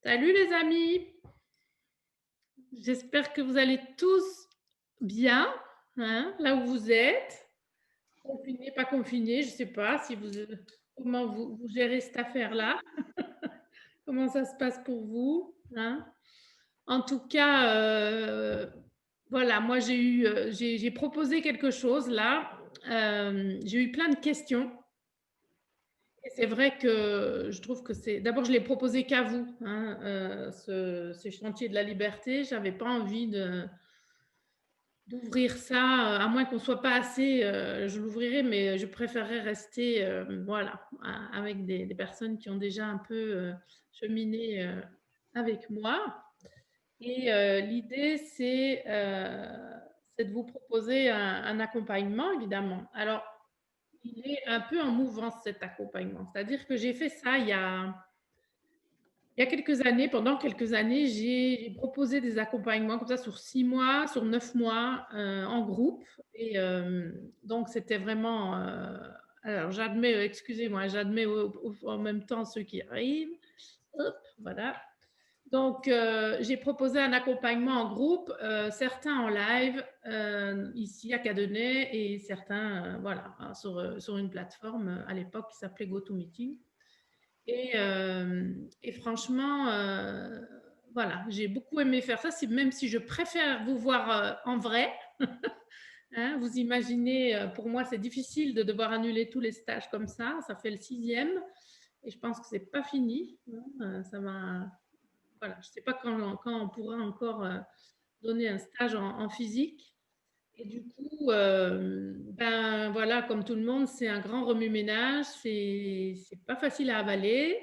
Salut les amis, j'espère que vous allez tous bien, hein, là où vous êtes, confinés, pas confinés, je ne sais pas si comment vous gérez cette affaire-là, comment ça se passe pour vous, hein. En tout cas, voilà, moi j'ai proposé quelque chose là, j'ai eu plein de questions. Et c'est vrai que je trouve que d'abord, je l'ai proposé qu'à vous, hein, ce chantier de la liberté. Je n'avais pas envie d'ouvrir ça, à moins qu'on ne soit pas assez, je l'ouvrirai, mais je préférerais rester, voilà, avec des personnes qui ont déjà un peu cheminé avec moi. Et l'idée, c'est de vous proposer un accompagnement, évidemment. Alors, il est un peu en mouvance cet accompagnement. C'est-à-dire que j'ai fait ça il y a quelques années. Pendant quelques années, j'ai proposé des accompagnements comme ça sur 6 mois, sur 9 mois, en groupe et donc c'était vraiment, alors j'admets, excusez-moi, j'admets en même temps ceux qui arrivent. Hop, voilà. Donc j'ai proposé un accompagnement en groupe, certains en live, ici à Cadenet et certains, voilà, hein, sur une plateforme, à l'époque qui s'appelait GoToMeeting et franchement, voilà, j'ai beaucoup aimé faire ça, même si je préfère vous voir, en vrai, hein. Vous imaginez, pour moi, c'est difficile de devoir annuler tous les stages comme ça fait le 6e et je pense que c'est pas fini, hein, ça va voilà, je ne sais pas quand on pourra encore donner un stage en physique. Et du coup, ben voilà, comme tout le monde, c'est un grand remue-ménage, c'est pas facile à avaler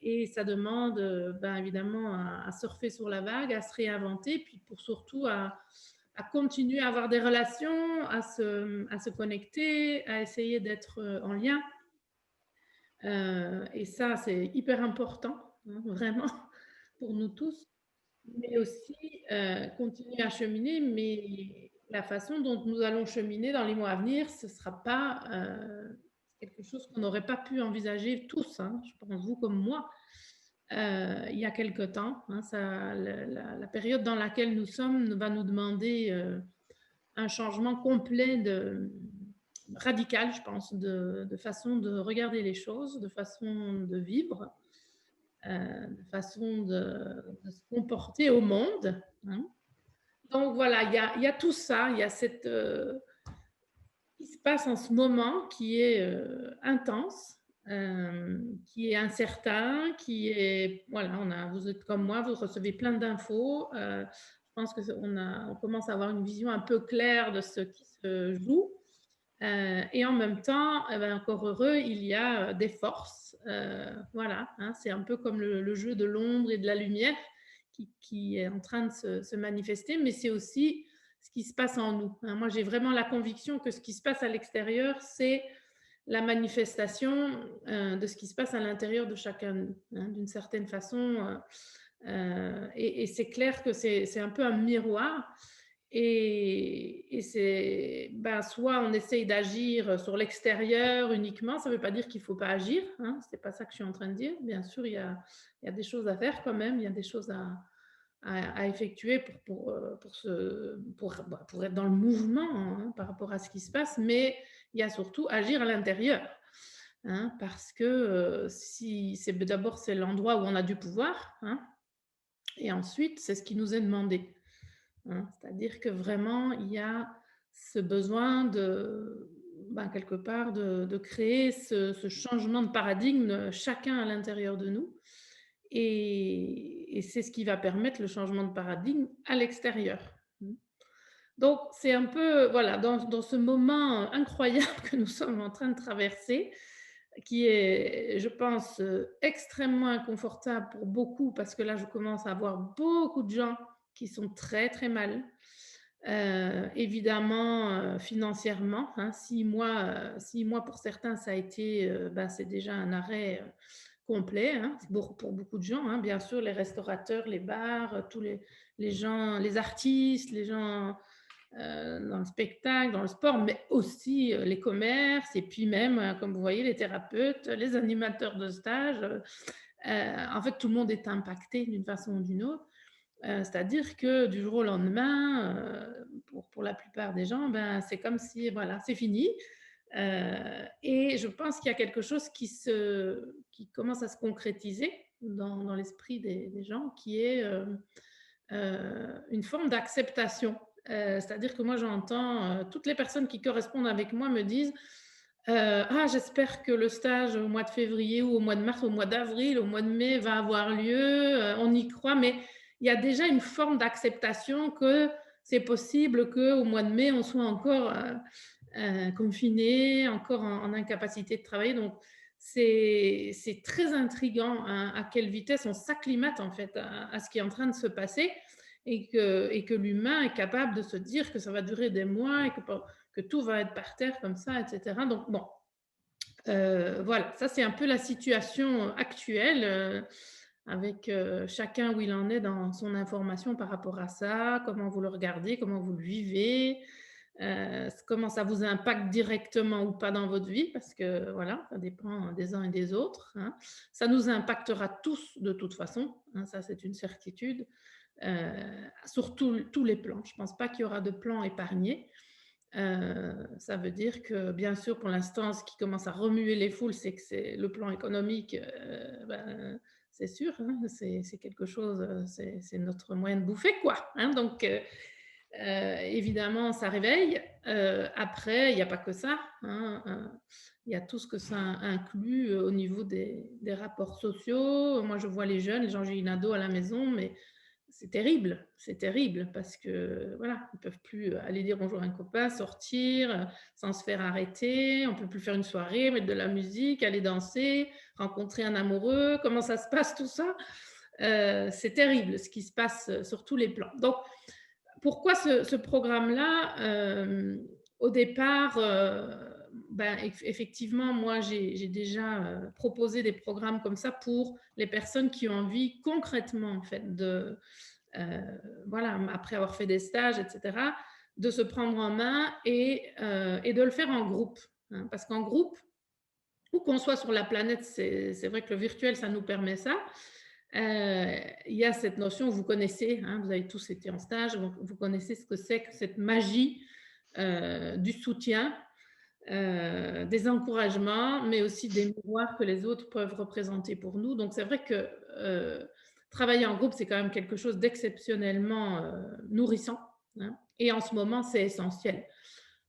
et ça demande ben évidemment à surfer sur la vague, à se réinventer, puis pour surtout à continuer à avoir des relations, à se connecter, à essayer d'être en lien. Et ça, c'est hyper important, hein, vraiment, pour nous tous. Mais aussi, continuer à cheminer, mais la façon dont nous allons cheminer dans les mois à venir, ce ne sera pas quelque chose qu'on n'aurait pas pu envisager tous, hein, je pense, vous comme moi, il y a quelque temps. Hein, la période dans laquelle nous sommes va nous demander un changement complet radical, je pense, de façon de regarder les choses, de façon de vivre, de façon de se comporter au monde, hein. Donc voilà, il y a tout ça, il y a qui se passe en ce moment qui est intense, qui est incertain, qui est voilà, vous êtes comme moi, vous recevez plein d'infos. Je pense que on commence à avoir une vision un peu claire de ce qui se joue. Et en même temps, eh ben, encore heureux, il y a des forces. Voilà, hein, c'est un peu comme le jeu de l'ombre et de la lumière qui est en train de se manifester, mais c'est aussi ce qui se passe en nous, hein. Moi, j'ai vraiment la conviction que ce qui se passe à l'extérieur, c'est la manifestation de ce qui se passe à l'intérieur de chacun de nous, hein, d'une certaine façon. Et c'est clair que c'est un peu un miroir. Et c'est, ben, soit on essaye d'agir sur l'extérieur uniquement, ça ne veut pas dire qu'il ne faut pas agir, hein, ce n'est pas ça que je suis en train de dire. Bien sûr, il y a des choses à faire quand même, il y a des choses à effectuer pour être dans le mouvement, hein, par rapport à ce qui se passe, mais il y a surtout agir à l'intérieur, hein, parce que si d'abord c'est l'endroit où on a du pouvoir, hein, et ensuite c'est ce qui nous est demandé, hein. C'est-à-dire que vraiment il y a ce besoin ben, quelque part de créer ce changement de paradigme chacun à l'intérieur de nous et c'est ce qui va permettre le changement de paradigme à l'extérieur. Mmh. Donc c'est un peu, voilà, dans ce moment incroyable que nous sommes en train de traverser, qui est, je pense, extrêmement inconfortable pour beaucoup parce que là, je commence à voir beaucoup de gens qui sont très, très mal. Évidemment, financièrement, hein, 6 mois pour certains, ça a été, bah, c'est déjà un arrêt, complet, hein, pour beaucoup de gens, hein. Bien sûr, les restaurateurs, les bars, tous les gens, les artistes, les gens, dans le spectacle, dans le sport, mais aussi, les commerces et puis même, comme vous voyez, les thérapeutes, les animateurs de stage, En fait, tout le monde est impacté d'une façon ou d'une autre. C'est-à-dire que du jour au lendemain, pour la plupart des gens, ben, c'est comme si voilà, c'est fini. Et je pense qu'il y a quelque chose qui commence à se concrétiser dans l'esprit des gens, qui est, une forme d'acceptation. C'est-à-dire que moi j'entends, toutes les personnes qui correspondent avec moi me disent: «Ah, j'espère que le stage au mois de février ou au mois de mars, au mois d'avril, au mois de mai va avoir lieu, on y croit». Mais il y a déjà une forme d'acceptation que c'est possible qu'au mois de mai, on soit encore, confinés, encore en incapacité de travailler. Donc c'est très intriguant, hein, à quelle vitesse on s'acclimate en fait à ce qui est en train de se passer, et que l'humain est capable de se dire que ça va durer des mois et que tout va être par terre comme ça, et cetera. Donc bon, voilà, ça c'est un peu la situation actuelle, avec, chacun où il en est dans son information par rapport à ça, comment vous le regardez, comment vous le vivez, comment ça vous impacte directement ou pas dans votre vie, parce que voilà, ça dépend des uns et des autres, hein. Ça nous impactera tous de toute façon, hein, ça c'est une certitude, sur tous les plans. Je ne pense pas qu'il y aura de plan épargné. Ça veut dire que, bien sûr, pour l'instant, ce qui commence à remuer les foules, c'est que c'est le plan économique, ben, c'est sûr, hein, c'est quelque chose, c'est notre moyen de bouffer, quoi, hein, donc évidemment, ça réveille. Après, il n'y a pas que ça, hein, il y a tout ce que ça inclut, au niveau des rapports sociaux. Moi, je vois les jeunes, j'ai une ado à la maison, mais c'est terrible parce que voilà, ils peuvent plus aller dire bonjour à un copain, sortir, sans se faire arrêter. On peut plus faire une soirée, mettre de la musique, aller danser, rencontrer un amoureux. Comment ça se passe tout ça? C'est terrible ce qui se passe, sur tous les plans. Donc pourquoi ce programme-là? Au départ, ben, effectivement, moi, j'ai déjà, proposé des programmes comme ça pour les personnes qui ont envie concrètement, en fait, heu, voilà, après avoir fait des stages et cetera, de se prendre en main et de le faire en groupe, hein. Parce qu'en groupe, où qu'on soit sur la planète, c'est vrai que le virtuel, ça nous permet ça. Il y a cette notion, vous connaissez, hein, vous avez tous été en stage, donc vous connaissez ce que c'est que cette magie, du soutien, des encouragements, mais aussi des miroirs que les autres peuvent représenter pour nous. Donc c'est vrai que, travailler en groupe, c'est quand même quelque chose d'exceptionnellement, nourrissant, hein, et en ce moment, c'est essentiel.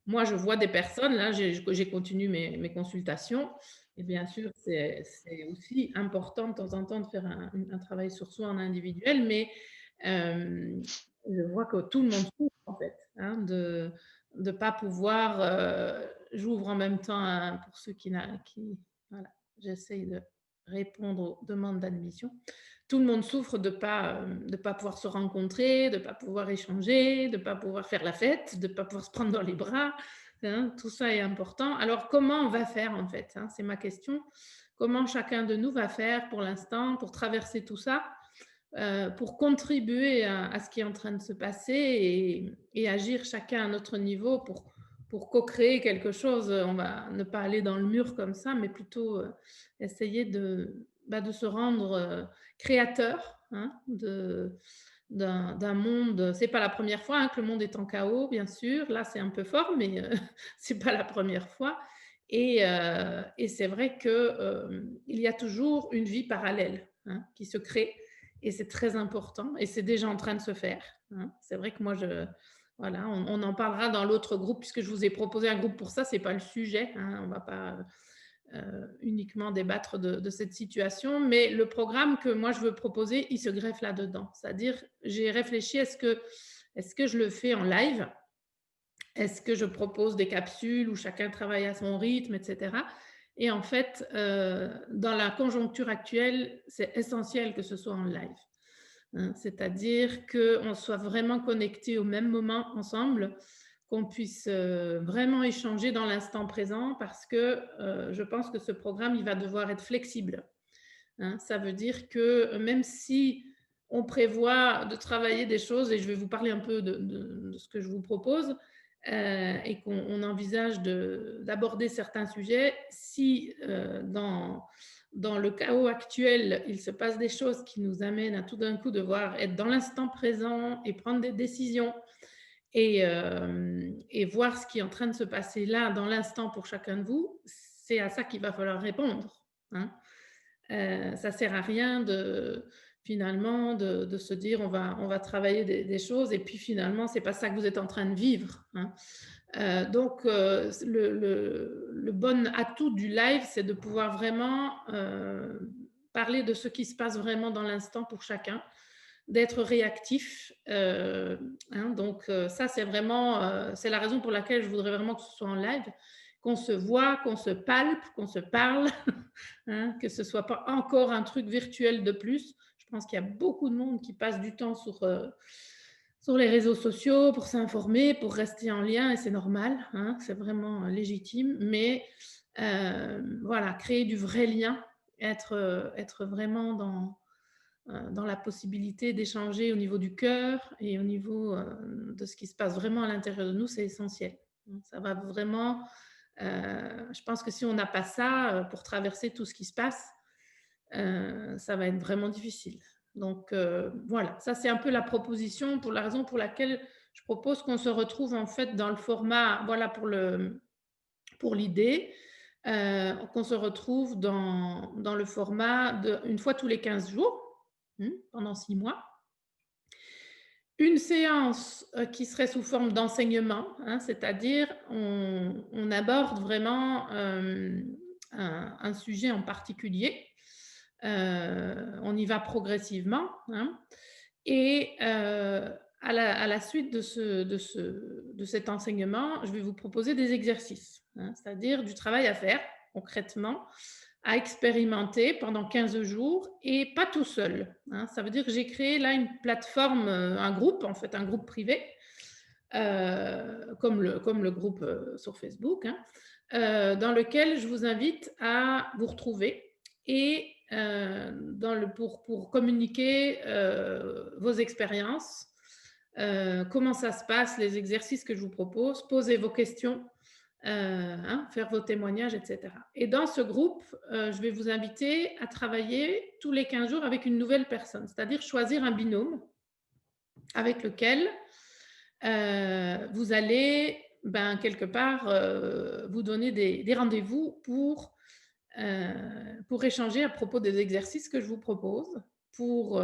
Moi, je vois des personnes, là, j'ai continué mes consultations, et bien sûr, c'est aussi important de temps en temps de faire un travail sur soi en individuel, mais hem, je vois que tout le monde souffre en fait, hein, de pas pouvoir, j'ouvre en même temps pour ceux qui voilà, j'essaye de répondre aux demandes d'admission. Tout le monde souffre de pas pouvoir se rencontrer, de pas pouvoir échanger, de pas pouvoir faire la fête, de pas pouvoir se prendre dans les bras, hein, tout ça est important. Alors comment on va faire en fait, hein? C'est ma question. Comment chacun de nous va faire pour l'instant pour traverser tout ça, pour contribuer à ce qui est en train de se passer et agir chacun à notre niveau pour co-créer quelque chose. On va ne pas aller dans le mur comme ça, mais plutôt, essayer de se rendre, créateur, hein, d'un monde. C'est pas la première fois, hein, que le monde est en chaos, bien sûr. Là, c'est un peu fort, mais c'est pas la première fois, et c'est vrai que, il y a toujours une vie parallèle, hein, qui se crée, et c'est très important et c'est déjà en train de se faire, hein. C'est vrai que moi voilà, on en parlera dans l'autre groupe puisque je vous ai proposé un groupe pour ça, c'est pas le sujet, hein. On va pas, uniquement débattre de cette situation, mais le programme que moi je veux proposer, il se greffe là-dedans. C'est-à-dire, j'ai réfléchi, est-ce que je le fais en live? Est-ce que je propose des capsules où chacun travaille à son rythme, et cetera? Et en fait, dans la conjoncture actuelle, c'est essentiel que ce soit en live, hein. C'est-à-dire qu'on soit vraiment connectés au même moment ensemble, qu'on puisse, vraiment échanger dans l'instant présent parce que, je pense que ce programme, il va devoir être flexible, hein. Ça veut dire que même si on prévoit de travailler des choses, et je vais vous parler un peu de ce que je vous propose, et qu'on envisage d'aborder certains sujets, si dans le chaos actuel, il se passe des choses qui nous amènent à tout d'un coup devoir être dans l'instant présent et prendre des décisions et voir ce qui est en train de se passer là, dans l'instant pour chacun de vous, c'est à ça qu'il va falloir répondre, hein. Ça sert à rien finalement de se dire: «On va travailler des choses» et puis finalement c'est pas ça que vous êtes en train de vivre, hein. Donc le bon atout du live, c'est de pouvoir vraiment, parler de ce qui se passe vraiment dans l'instant pour chacun, d'être réactif, hein, donc ça c'est vraiment, c'est la raison pour laquelle je voudrais vraiment que ce soit en live, qu'on se voit, qu'on se palpe, qu'on se parle, hein, que ce soit pas encore un truc virtuel de plus. Je pense qu'il y a beaucoup de monde qui passe du temps sur les réseaux sociaux pour s'informer, pour rester en lien et c'est normal, hein, c'est vraiment, légitime. Mais, voilà, créer du vrai lien, être vraiment dans la possibilité d'échanger au niveau du cœur et au niveau, de ce qui se passe vraiment à l'intérieur de nous, c'est essentiel. Mmh, ça va vraiment, je pense que si on n'a pas ça, pour traverser tout ce qui se passe, ça va être vraiment difficile. Donc voilà, ça c'est un peu la proposition pour la raison pour laquelle je propose qu'on se retrouve en fait dans le format voilà pour l'idée, qu'on se retrouve dans le format de une fois tous les 15 jours, pendant 6 mois. Une séance, qui serait sous forme d'enseignement, hein, c'est-à-dire on aborde vraiment, un sujet en particulier. On y va progressivement, hein et à la suite de cet enseignement, je vais vous proposer des exercices, hein, c'est-à-dire du travail à faire concrètement, à expérimenter pendant 15 jours et pas tout seul, hein. Ça veut dire que j'ai créé là une plateforme, un groupe en fait, un groupe privé, comme le groupe, sur Facebook, hein, dans lequel je vous invite à vous retrouver et pour communiquer, vos expériences, comment ça se passe, les exercices que je vous propose, poser vos questions, hein, faire vos témoignages et cetera et dans ce groupe, je vais vous inviter à travailler tous les 15 jours avec une nouvelle personne, c'est-à-dire choisir un binôme avec lequel, vous allez, ben, quelque part, vous donner des rendez-vous pour échanger à propos des exercices que je vous propose, pour,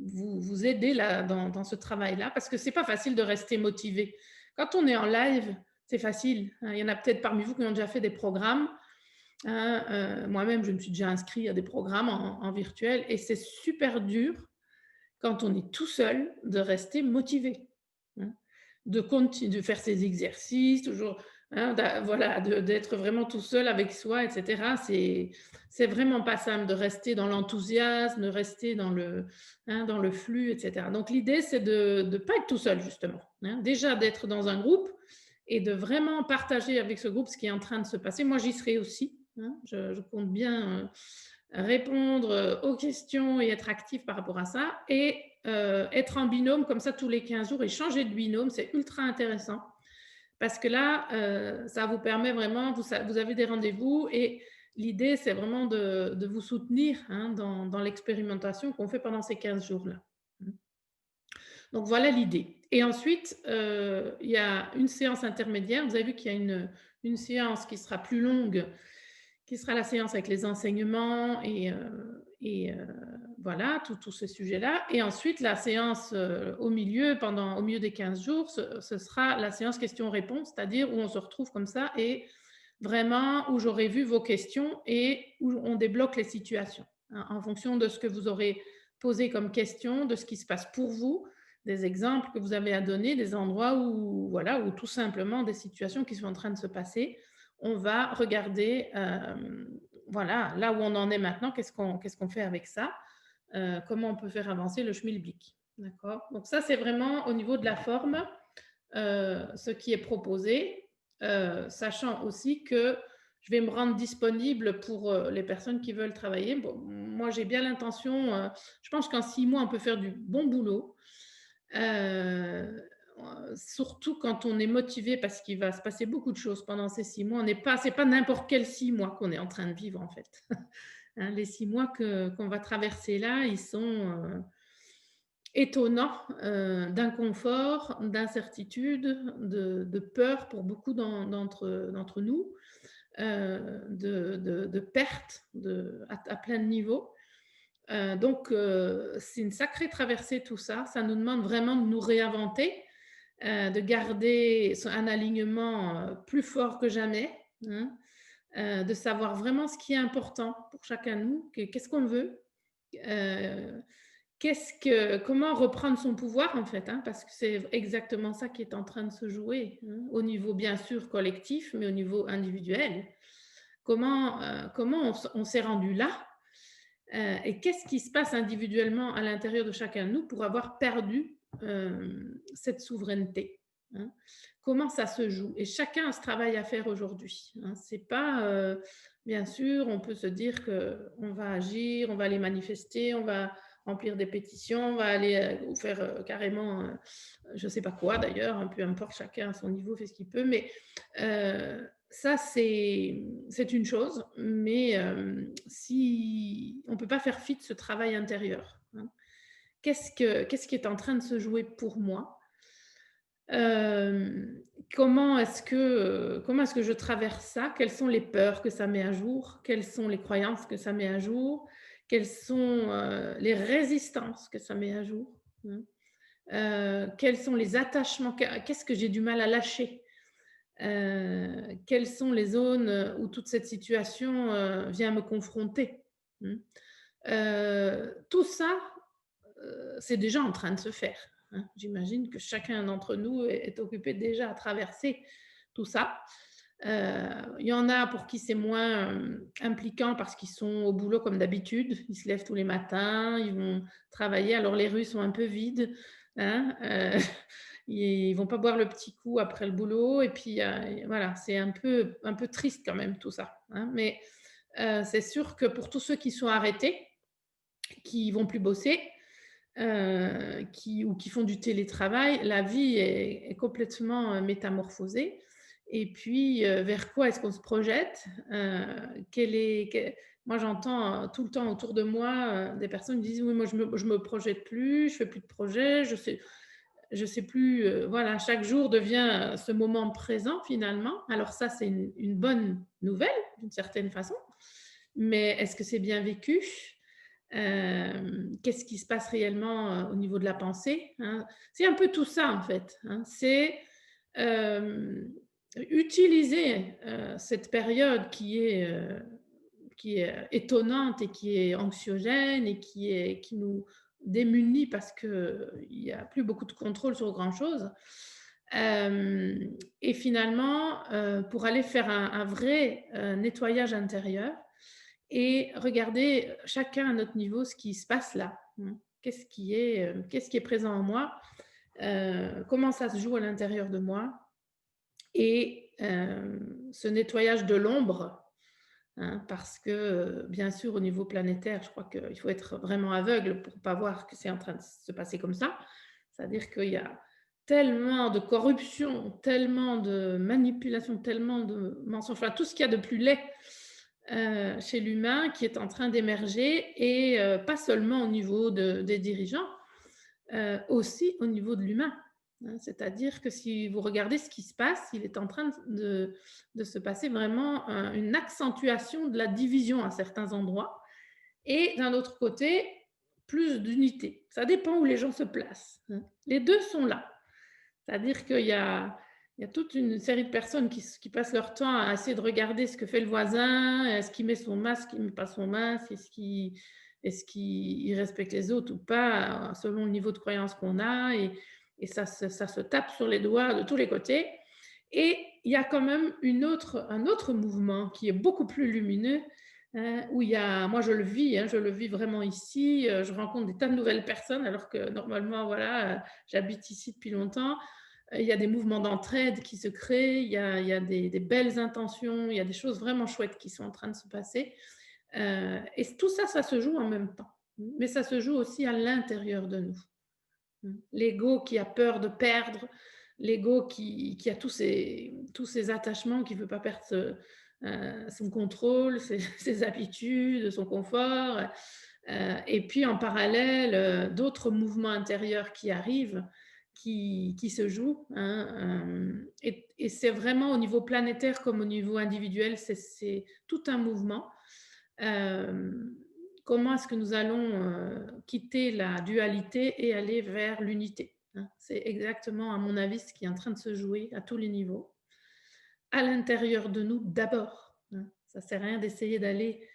vous aider là dans ce travail-là. Parce que c'est pas facile de rester motivé. Quand on est en live, c'est facile, hein. Il y en a peut-être parmi vous qui ont déjà fait des programmes, hein, moi-même, je me suis déjà inscrite à des programmes en virtuel et c'est super dur quand on est tout seul, de rester motivé, hein, de faire ses exercices, toujours, hein, voilà, d'être vraiment tout seul avec soi, et cetera. C'est vraiment pas simple de rester dans l'enthousiasme, de rester dans le flux, et cetera. Donc l'idée, c'est de ne pas être tout seul, justement, hein. Déjà d'être dans un groupe et de vraiment partager avec ce groupe ce qui est en train de se passer. Moi, j'y serai aussi, hein. Je compte bien, répondre, aux questions et être actif par rapport à ça et être en binôme comme ça tous les 15 jours et changer de binôme, c'est ultra intéressant parce que là, ça vous permet vraiment vous avez des rendez-vous et l'idée, c'est vraiment de vous soutenir, hein, dans l'expérimentation qu'on fait pendant ces 15 jours-là. Mmh. Donc voilà l'idée et ensuite, il y a une séance intermédiaire. Vous avez vu qu'il y a une séance qui sera plus longue, qui sera la séance avec les enseignements et voilà, tous ces sujets-là et ensuite la séance, au milieu des 15 jours, ce sera la séance questions-réponses, c'est-à-dire où on se retrouve comme ça et vraiment où j'aurai vu vos questions et où on débloque les situations, hein, en fonction de ce que vous aurez posé comme question, de ce qui se passe pour vous, des exemples que vous avez à donner, des endroits où voilà, ou tout simplement des situations qui sont en train de se passer. On va regarder, voilà, là où on en est maintenant, qu'est-ce qu'on fait avec ça? Comment on peut faire avancer le schmilblick, d'accord? Donc ça, c'est vraiment au niveau de la forme, ce qui est proposé, sachant aussi que je vais me rendre disponible pour, les personnes qui veulent travailler. Bon, moi, j'ai bien l'intention, je pense qu'en 6 mois, on peut faire du bon boulot. Surtout quand on est motivé parce qu'il va se passer beaucoup de choses pendant ces 6 mois. On n'est pas C'est pas n'importe quel 6 mois qu'on est en train de vivre, en fait. hein. Les 6 mois qu'on va traverser là, ils sont, étonnants, d'inconfort, d'incertitude, de peur pour beaucoup d'entre nous, de perte à plein de niveaux. Donc c'est une sacrée traversée tout ça. Ça nous demande vraiment de nous réinventer, de garder un alignement, plus fort que jamais, hein, de savoir vraiment ce qui est important pour chacun de nous, qu'est-ce qu'on veut, heu, comment reprendre son pouvoir en fait, hein, parce que c'est exactement ça qui est en train de se jouer, hein, au niveau bien sûr collectif, mais au niveau individuel. Comment on s'est rendu là, et qu'est-ce qui se passe individuellement à l'intérieur de chacun de nous pour avoir perdu, cette souveraineté, hein? Comment ça se joue? Et chacun a ce travail à faire aujourd'hui, hein. C'est pas, bien sûr, on peut se dire qu'on va agir, on va aller manifester, on va remplir des pétitions, on va aller, ou faire, carrément, je ne sais pas quoi d'ailleurs, hein, peu importe, chacun à son niveau fait ce qu'il peut, mais ça c'est une chose, mais si on ne peut pas faire fi de ce travail intérieur, hein. Qu'est-ce qui est en train de se jouer pour moi? Hem, comment est-ce que je traverse ça? Quelles sont les peurs que ça met à jour? Quelles sont les croyances que ça met à jour? Quelles sont, les résistances que ça met à jour? Mmh. Quels sont les attachements? Qu'est-ce que j'ai du mal à lâcher? Quelles sont les zones, où toute cette situation, vient me confronter? Mmh. Tout ça, c'est déjà en train de se faire, hein. J'imagine que chacun d'entre nous est occupé déjà à traverser tout ça. Il y en a pour qui c'est moins, impliquant parce qu'ils sont au boulot comme d'habitude. Ils se lèvent tous les matins, ils vont travailler, alors les rues sont un peu vides, hein, ils vont pas boire le petit coup après le boulot et puis, voilà, c'est un peu triste quand même tout ça, hein. Mais, c'est sûr que pour tous ceux qui sont arrêtés, qui vont plus bosser, qui font du télétravail, la vie est complètement, métamorphosée et puis, vers quoi est-ce qu'on se projette? Quel est que Moi j'entends, tout le temps autour de moi, des personnes qui disent: «Oui, moi je me projette plus, je fais plus de projets, je sais plus», voilà, chaque jour devient, ce moment présent finalement. Alors ça, c'est une bonne nouvelle d'une certaine façon, mais est-ce que c'est bien vécu? Qu'est-ce qui se passe réellement, au niveau de la pensée, hein? C'est un peu tout ça en fait, hein. C'est, hem, utiliser, cette période qui est étonnante et qui est anxiogène et qui nous démunit parce qu'il y a plus beaucoup de contrôle sur grand chose. Et finalement, pour aller faire un vrai, nettoyage intérieur et regarder chacun à notre niveau ce qui se passe là. Mmh. Qu'est-ce qui est présent en moi? Comment ça se joue à l'intérieur de moi? Et ce nettoyage de l'ombre, hein, parce que, bien sûr, au niveau planétaire, je crois qu'il faut être vraiment aveugle pour ne pas voir que c'est en train de se passer comme ça. C'est-à-dire qu'il y a tellement de corruption, tellement de manipulation, tellement de mensonges, enfin tout ce qu'il y a de plus laid, chez l'humain qui est en train d'émerger et pas seulement au niveau des dirigeants, aussi au niveau de l'humain, hein. C'est-à-dire que si vous regardez ce qui se passe, il est en train de se passer vraiment une accentuation de la division à certains endroits et d'un autre côté, plus d'unité. Ça dépend où les gens se placent, hein. Les 2 sont là. C'est-à-dire qu'il y a toute une série de personnes qui passent leur temps à essayer de regarder ce que fait le voisin, est-ce qu'il met son masque, il met pas son masque, est-ce qu'il respecte les autres ou pas, selon le niveau de croyance qu'on a et ça se tape sur les doigts de tous les côtés et il y a quand même un autre mouvement qui est beaucoup plus lumineux, où il y a moi je le vis, hein, je le vis vraiment ici, je rencontre des tas de nouvelles personnes alors que normalement voilà, j'habite ici depuis longtemps. Il y a des mouvements d'entraide qui se créent, il y a des belles intentions, il y a des choses vraiment chouettes qui sont en train de se passer. Et tout ça, ça se joue en même temps. Mais ça se joue aussi à l'intérieur de nous. L'ego qui a peur de perdre, l'ego qui a tous ces attachements, qui ne veut pas perdre son contrôle, ses habitudes, son confort. Et puis en parallèle, d'autres mouvements intérieurs qui arrivent, qui se jouent, hein, et c'est vraiment au niveau planétaire comme au niveau individuel, c'est tout un mouvement. Hem, Comment est-ce que nous allons, quitter la dualité et aller vers l'unité, hein? C'est exactement, à mon avis, ce qui est en train de se jouer à tous les niveaux. À l'intérieur de nous d'abord, hein. Ça sert à rien d'essayer d'aller,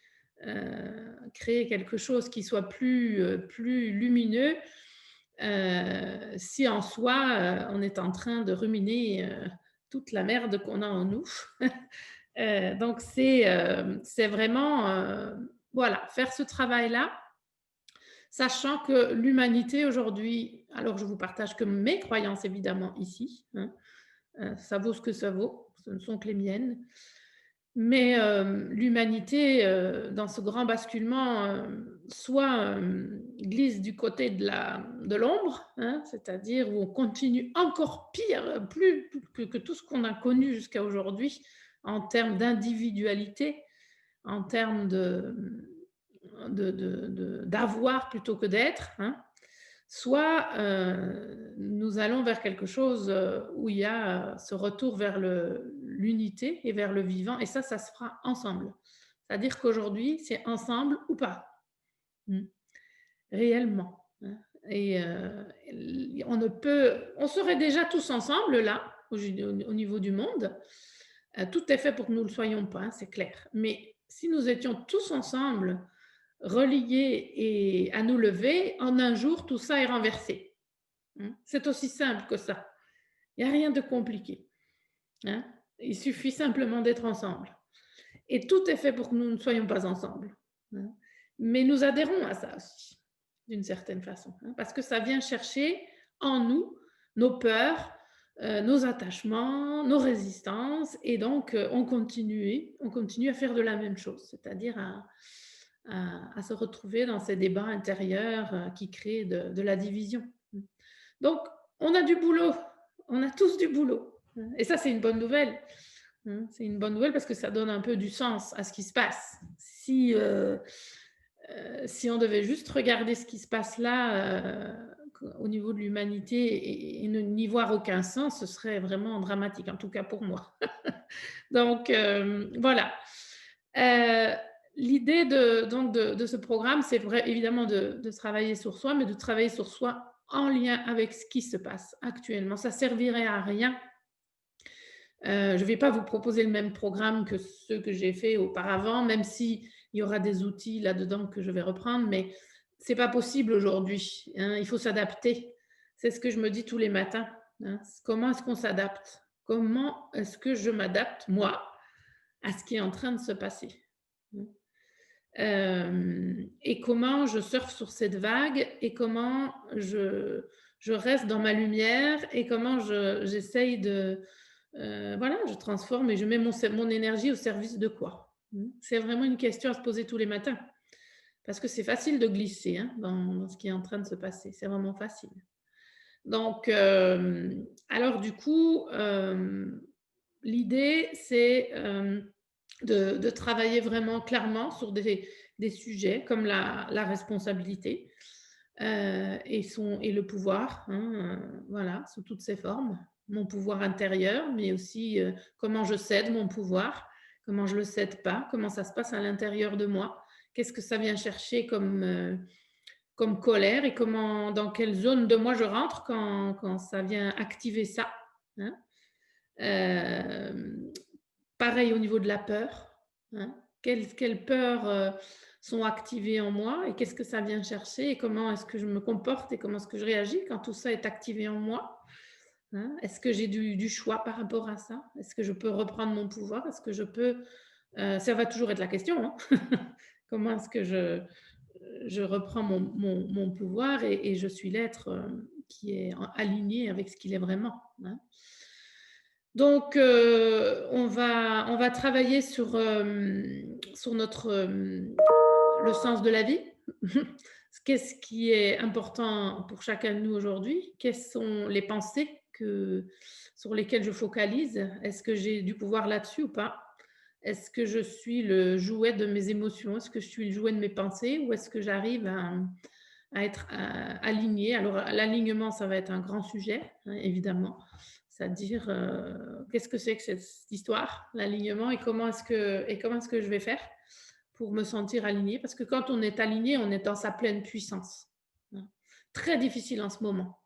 créer quelque chose qui soit plus lumineux, si en soi, on est en train de ruminer, toute la merde qu'on a en nous. Donc c'est vraiment, voilà, faire ce travail-là, sachant que l'humanité aujourd'hui, alors je vous partage que mes croyances évidemment ici, hein, ça vaut ce que ça vaut, ce ne sont que les miennes. Mais l'humanité, dans ce grand basculement, soit, glisse du côté de l'ombre, hein, c'est-à-dire où on continue encore pire, plus que tout ce qu'on a connu jusqu'à aujourd'hui, en termes d'individualité, en termes d'avoir plutôt que d'être, hein. Soit, nous allons vers quelque chose, où il y a, ce retour vers l'unité et vers le vivant, et ça se fera ensemble. C'est-à-dire qu'aujourd'hui, c'est ensemble ou pas. Mmh. Réellement, hein, et on serait déjà tous ensemble là, au niveau du monde. Tout est fait pour que nous ne le soyons pas, hein, c'est clair. Mais si nous étions tous ensemble, reliés et à nous lever, en un jour, tout ça est renversé. Mmh. C'est aussi simple que ça. Il y a rien de compliqué, hein. Il suffit simplement d'être ensemble, et tout est fait pour que nous ne soyons pas ensemble, hein. Mais nous adhérons à ça aussi, d'une certaine façon, hein, parce que ça vient chercher en nous nos peurs, nos attachements, nos résistances, et donc on continue à faire de la même chose, c'est-à-dire à se retrouver dans ces débats intérieurs, qui créent de la division. Mmh. Donc, on a du boulot, on a tous du boulot, hein, et ça, c'est une bonne nouvelle, hein. C'est une bonne nouvelle parce que ça donne un peu du sens à ce qui se passe. Si on devait juste regarder ce qui se passe là, au niveau de l'humanité, et n'y voir aucun sens, ce serait vraiment dramatique, en tout cas pour moi. Donc, voilà. Heu, L'idée de ce programme, c'est vrai évidemment de travailler sur soi, mais de travailler sur soi en lien avec ce qui se passe actuellement. Ça servirait à rien. Je ne vais pas vous proposer le même programme que ceux que j'ai fait auparavant, même s'il y aura des outils là-dedans que je vais reprendre, mais c'est pas possible aujourd'hui, hein, il faut s'adapter. C'est ce que je me dis tous les matins, hein. Comment est-ce qu'on s'adapte? Comment est-ce que je m'adapte, moi, à ce qui est en train de se passer? Mmh. Et comment je surfe sur cette vague, et comment je reste dans ma lumière, et comment j'essaye de, voilà, je transforme et je mets mon énergie au service de quoi? Mmh. C'est vraiment une question à se poser tous les matins, parce que c'est facile de glisser, hein, dans ce qui est en train de se passer. C'est vraiment facile. Donc, alors du coup, l'idée, c'est, de travailler vraiment clairement sur des sujets comme la responsabilité, et le pouvoir, hein, voilà, sous toutes ses formes. Mon pouvoir intérieur, mais aussi, comment je cède mon pouvoir, comment je le cède pas, comment ça se passe à l'intérieur de moi. Qu'est-ce que ça vient chercher comme colère, et dans quelle zone de moi je rentre quand ça vient activer ça, hein. Hem, Pareil au niveau de la peur, hein. Quelles peurs, sont activées en moi, et qu'est-ce que ça vient chercher, et comment est-ce que je me comporte et comment est-ce que je réagis quand tout ça est activé en moi, hein? Est-ce que j'ai du choix par rapport à ça? Est-ce que je peux reprendre mon pouvoir? Est-ce que je peux, ça va toujours être la question, hein. Comment est-ce que je reprends mon pouvoir, et je suis l'être, qui est aligné avec ce qu'il est vraiment, hein. Donc, on va travailler sur le sens de la vie. Qu'est-ce qui est important pour chacun de nous aujourd'hui? Quelles sont les pensées sur lesquelles je focalise? Est-ce que j'ai du pouvoir là-dessus ou pas? Est-ce que je suis le jouet de mes émotions? Est-ce que je suis le jouet de mes pensées? Ou est-ce que j'arrive à être, alignée? Alors, l'alignement, ça va être un grand sujet, hein, évidemment. C'est-à-dire, qu'est-ce que c'est que cette histoire, l'alignement et comment est-ce que je vais faire pour me sentir alignée? Parce que quand on est aligné, on est dans sa pleine puissance, hein. Très difficile en ce moment.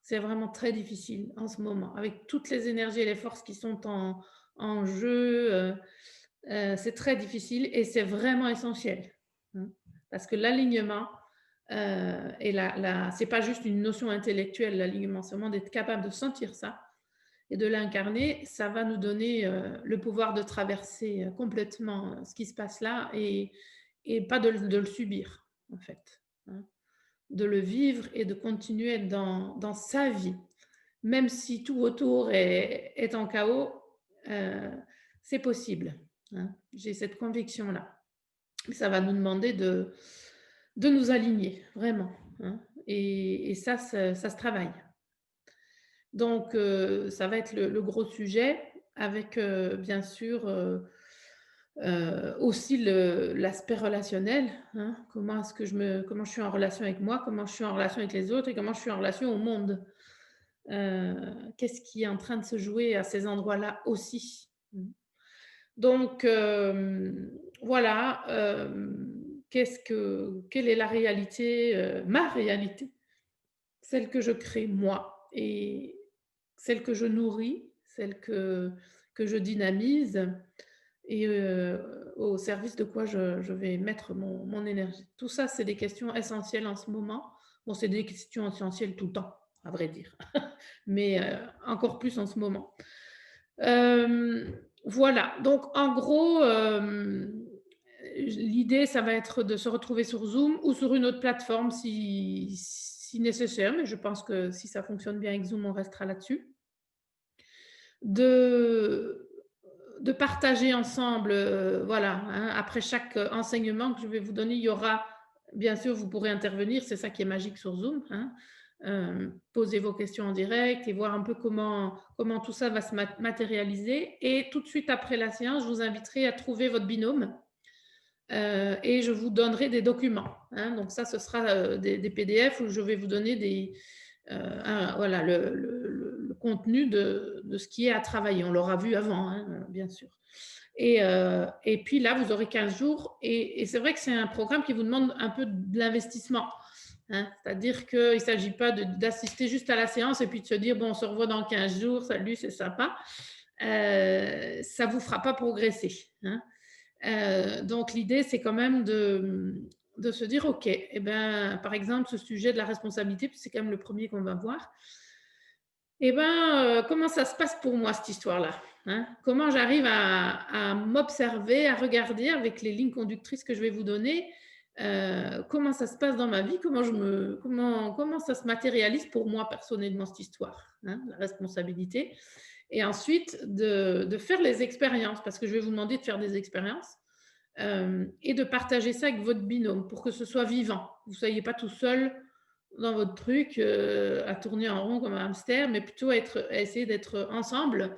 C'est vraiment très difficile en ce moment, avec toutes les énergies et les forces qui sont en jeu, c'est très difficile et c'est vraiment essentiel, hein. Parce que l'alignement, et la c'est pas juste une notion intellectuelle, l'alignement, c'est vraiment d'être capable de sentir ça et de l'incarner. Ça va nous donner, le pouvoir de traverser, complètement, ce qui se passe là et pas de le subir, en fait, hein. De le vivre et de continuer dans sa vie. Même si tout autour est en chaos, heu, c'est possible, hein. J'ai cette conviction-là. Ça va nous demander de nous aligner, vraiment, hein, et ça se travaille. Donc ça va être le gros sujet avec, bien sûr, aussi l'aspect relationnel, hein. Comment je suis en relation avec moi, comment je suis en relation avec les autres et comment je suis en relation au monde. Heu, Qu'est-ce qui est en train de se jouer à ces endroits-là aussi? Mmh. Donc voilà, quelle est la réalité, ma réalité, celle que je crée moi et celle que je nourris, celle que je dynamise et au service de quoi je vais mettre mon énergie. Tout ça, c'est des questions essentielles en ce moment. Bon, c'est des questions essentielles tout le temps, à vrai dire, mais encore plus en ce moment. Voilà, donc en gros, l'idée, ça va être de se retrouver sur Zoom ou sur une autre plateforme si nécessaire, mais je pense que si ça fonctionne bien avec Zoom, on restera là-dessus. De de partager ensemble, voilà, hein, après chaque, enseignement que je vais vous donner, il y aura bien sûr, vous pourrez intervenir, c'est ça qui est magique sur Zoom, hein. Poser vos questions en direct et voir un peu comment tout ça va se matérialiser et tout de suite après la séance, je vous inviterai à trouver votre binôme, et je vous donnerai des documents, hein. Donc ça, ce sera, des PDF où je vais vous donner voilà, le contenu de ce qui est à travailler. On l'aura vu avant, hein, bien sûr. Et puis là, vous aurez 15 jours et c'est vrai que c'est un programme qui vous demande un peu de l'investissement, hein. C'est-à-dire qu'il ne s'agit pas d'assister juste à la séance et puis de se dire: «Bon, on se revoit dans 15 jours, salut, c'est sympa». Ça ne vous fera pas progresser, hein. Donc l'idée, c'est quand même de se dire: «OK, et ben, par exemple, ce sujet de la responsabilité, puis c'est quand même le premier qu'on va voir, et ben, comment ça se passe pour moi cette histoire-là, hein? Comment j'arrive à m'observer, à regarder avec les lignes conductrices que je vais vous donner, comment ça se passe dans ma vie? Comment ça se matérialise pour moi personnellement cette histoire, hein, la responsabilité?» Et ensuite de faire les expériences, parce que je vais vous demander de faire des expériences, et de partager ça avec votre binôme pour que ce soit vivant. Vous ne soyez pas tout seul dans votre truc, à tourner en rond comme un hamster, mais plutôt à essayer d'être ensemble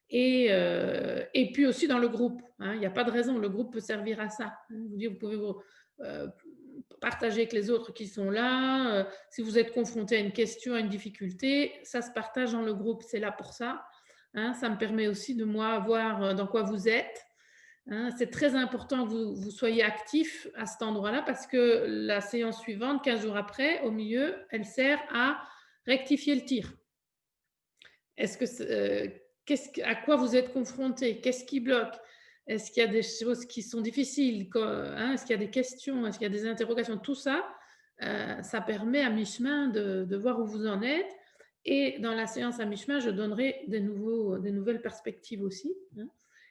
et puis aussi dans le groupe, hein. Il n'y a pas de raison, le groupe peut servir à ça, hein. Vous pouvez heu, partager avec les autres qui sont là, si vous êtes confronté à une question, à une difficulté, ça se partage dans le groupe, c'est là pour ça, hein. Ça me permet aussi de moi voir, dans quoi vous êtes, hein. C'est très important que vous soyez actif à cet endroit-là parce que la séance suivante, 15 jours après, au milieu, elle sert à rectifier le tir. Est-ce que à quoi vous êtes confronté? Qu'est-ce qui bloque? Est-ce qu'il y a des choses qui sont difficiles? Hein, est-ce qu'il y a des questions? Est-ce qu'il y a des interrogations? Tout ça, ça permet à mi-chemin de voir où vous en êtes et dans la séance à mi-chemin, je donnerai des nouvelles perspectives aussi, hein,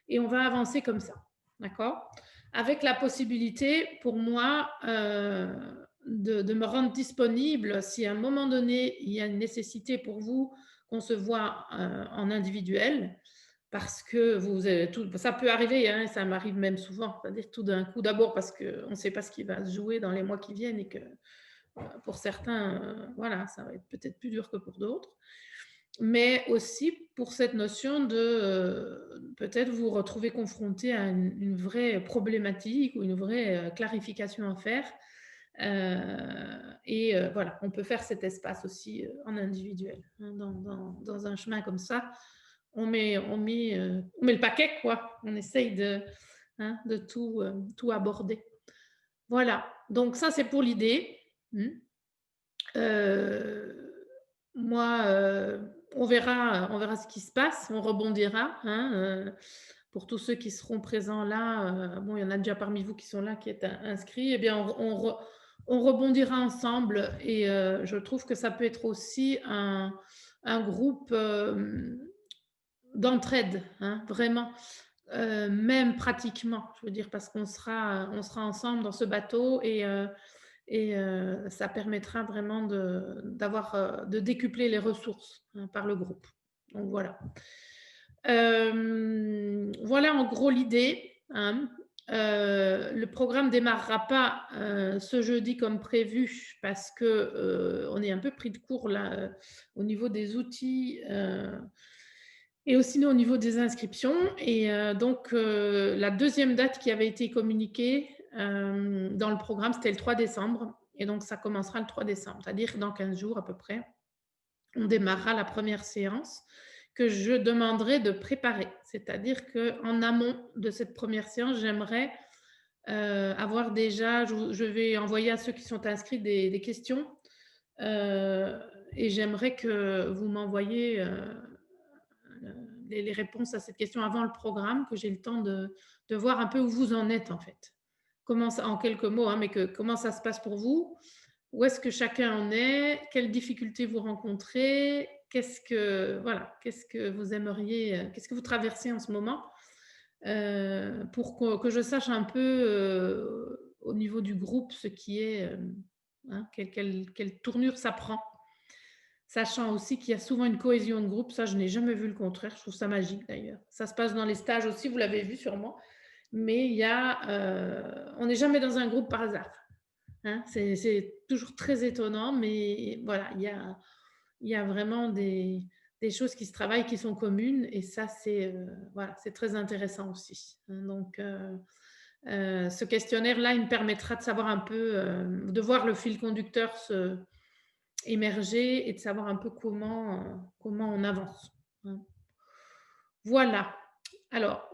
et on va avancer comme ça, d'accord? Avec la possibilité pour moi, de me rendre disponible si à un moment donné, il y a une nécessité pour vous qu'on se voit, en individuel parce que vous avez tout ça peut arriver, hein, ça m'arrive même souvent, c'est-à-dire tout d'un coup, d'abord parce qu'on ne sait pas ce qui va se jouer dans les mois qui viennent et que, pour certains, voilà, ça va être peut-être plus dur que pour d'autres. mais aussi pour cette notion de peut-être vous retrouver confronté à une vraie problématique ou une vraie clarification à faire. Voilà, on peut faire cet espace aussi en individuel, hein, dans un chemin comme ça. On met le paquet, quoi. On essaye hein, de tout aborder. Voilà, donc ça c'est pour l'idée. Moi, on verra ce qui se passe, on rebondira, hein, pour tous ceux qui seront présents là, bon, il y en a déjà parmi vous qui sont là, qui êtes inscrits, eh bien, on rebondira ensemble et je trouve que ça peut être aussi un groupe d'entraide, hein, vraiment, même pratiquement, je veux dire, parce qu'on sera ensemble dans ce bateau et ça permettra vraiment de décupler les ressources, hein, par le groupe. Donc voilà. Voilà en gros l'idée, hein. Le programme démarrera pas ce jeudi comme prévu parce que on est un peu pris de court là au niveau des outils et aussi au niveau des inscriptions. Et donc la deuxième date qui avait été communiquée dans le programme, c'était le 3 décembre. Et donc ça commencera le 3 décembre, c'est-à-dire dans 15 jours à peu près, on démarrera la première séance que je demanderai de préparer. C'est-à-dire qu'en amont de cette première séance, j'aimerais avoir déjà, je vais envoyer à ceux qui sont inscrits des questions et j'aimerais que vous m'envoyiez les réponses à cette question avant le programme, que j'ai le temps de voir un peu où vous en êtes en fait. Comment ça, en quelques mots, hein, mais comment ça se passe pour vous? Où est-ce que chacun en est? Quelles difficultés vous rencontrez? Qu'est-ce que vous aimeriez, qu'est-ce que vous traversez en ce moment? Pour que je sache un peu au niveau du groupe ce qui est, hein, quelle tournure ça prend. Sachant aussi qu'il y a souvent une cohésion de groupe, ça je n'ai jamais vu le contraire, je trouve ça magique d'ailleurs. Ça se passe dans les stages aussi, vous l'avez vu sûrement, mais on n'est jamais dans un groupe par hasard. Hein, c'est toujours très étonnant, mais voilà, il y a vraiment des choses qui se travaillent, qui sont communes, et ça, voilà, c'est très intéressant aussi. Donc, ce questionnaire-là, il me permettra de savoir un peu, de voir le fil conducteur émerger et de savoir un peu comment on avance. Hein. Voilà. Alors,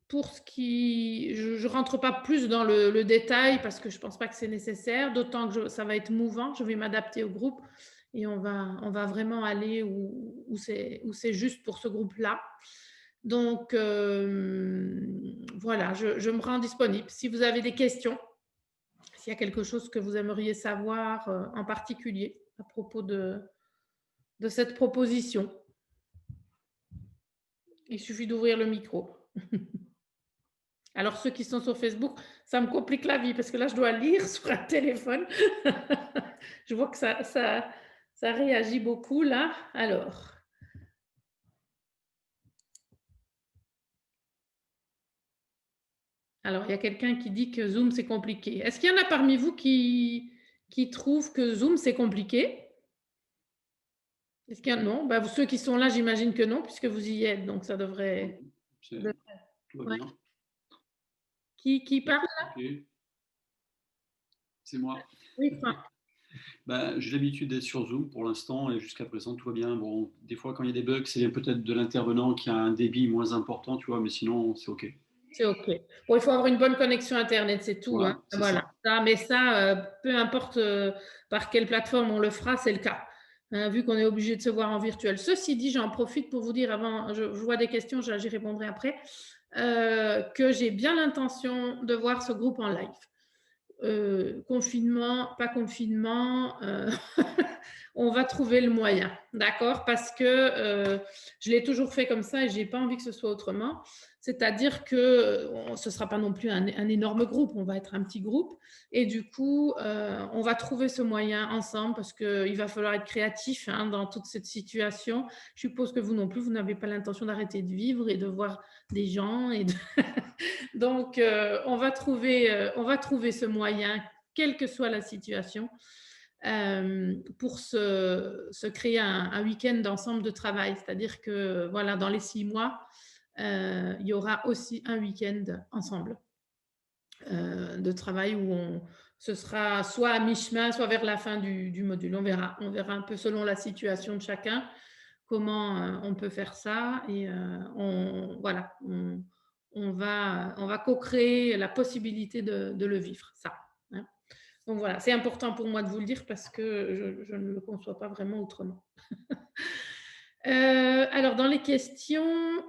pour ce qui, je ne rentre pas plus dans le détail parce que je ne pense pas que c'est nécessaire, d'autant que ça va être mouvant, je vais m'adapter au groupe et on va vraiment aller où c'est juste pour ce groupe-là. Donc, voilà, je me rends disponible. Si vous avez des questions, s'il y a quelque chose que vous aimeriez savoir en particulier à propos de cette proposition, il suffit d'ouvrir le micro. Alors, ceux qui sont sur Facebook, ça me complique la vie parce que là, je dois lire sur un téléphone. Je vois que ça réagit beaucoup là. Alors. Il y a quelqu'un qui dit que Zoom, c'est compliqué. Est-ce qu'il y en a parmi vous qui trouvent que Zoom, c'est compliqué? Est-ce qu'il y en a? Non, bah, ceux qui sont là, j'imagine que non, puisque vous y êtes, donc ça devrait... Tout va bien. Qui parle là? Okay. C'est moi. Oui, Franck. J'ai l'habitude d'être sur Zoom pour l'instant et jusqu'à présent tout va bien. Bon, des fois quand il y a des bugs, c'est peut-être de l'intervenant qui a un débit moins important, tu vois, mais sinon c'est OK. C'est OK. Bon, il faut avoir une bonne connexion Internet, c'est tout. Voilà, hein. c'est Voilà. Mais ça, peu importe par quelle plateforme on le fera, c'est le cas. Hein, vu qu'on est obligé de se voir en virtuel. Ceci dit, j'en profite pour vous dire avant, je vois des questions, j'y répondrai après, que j'ai bien l'intention de voir ce groupe en live. Confinement, pas confinement, on va trouver le moyen, d'accord? Parce que je l'ai toujours fait comme ça et je n'ai pas envie que ce soit autrement. C'est-à-dire que ce ne sera pas non plus un énorme groupe, on va être un petit groupe. Et du coup, on va trouver ce moyen ensemble parce qu'il va falloir être créatif hein, dans toute cette situation. Je suppose que vous non plus, vous n'avez pas l'intention d'arrêter de vivre et de voir des gens. Donc, on va trouver ce moyen, quelle que soit la situation. pour se créer un week-end ensemble de travail. C'est-à-dire que, voilà, dans les 6 mois, il y aura aussi un week-end ensemble, de travail où ce sera soit à mi-chemin, soit vers la fin du module. On verra un peu selon la situation de chacun comment, on peut faire ça et voilà, on va co-créer la possibilité de le vivre, ça, hein. Donc voilà, c'est important pour moi de vous le dire parce que je ne le conçois pas vraiment autrement. Alors dans les questions,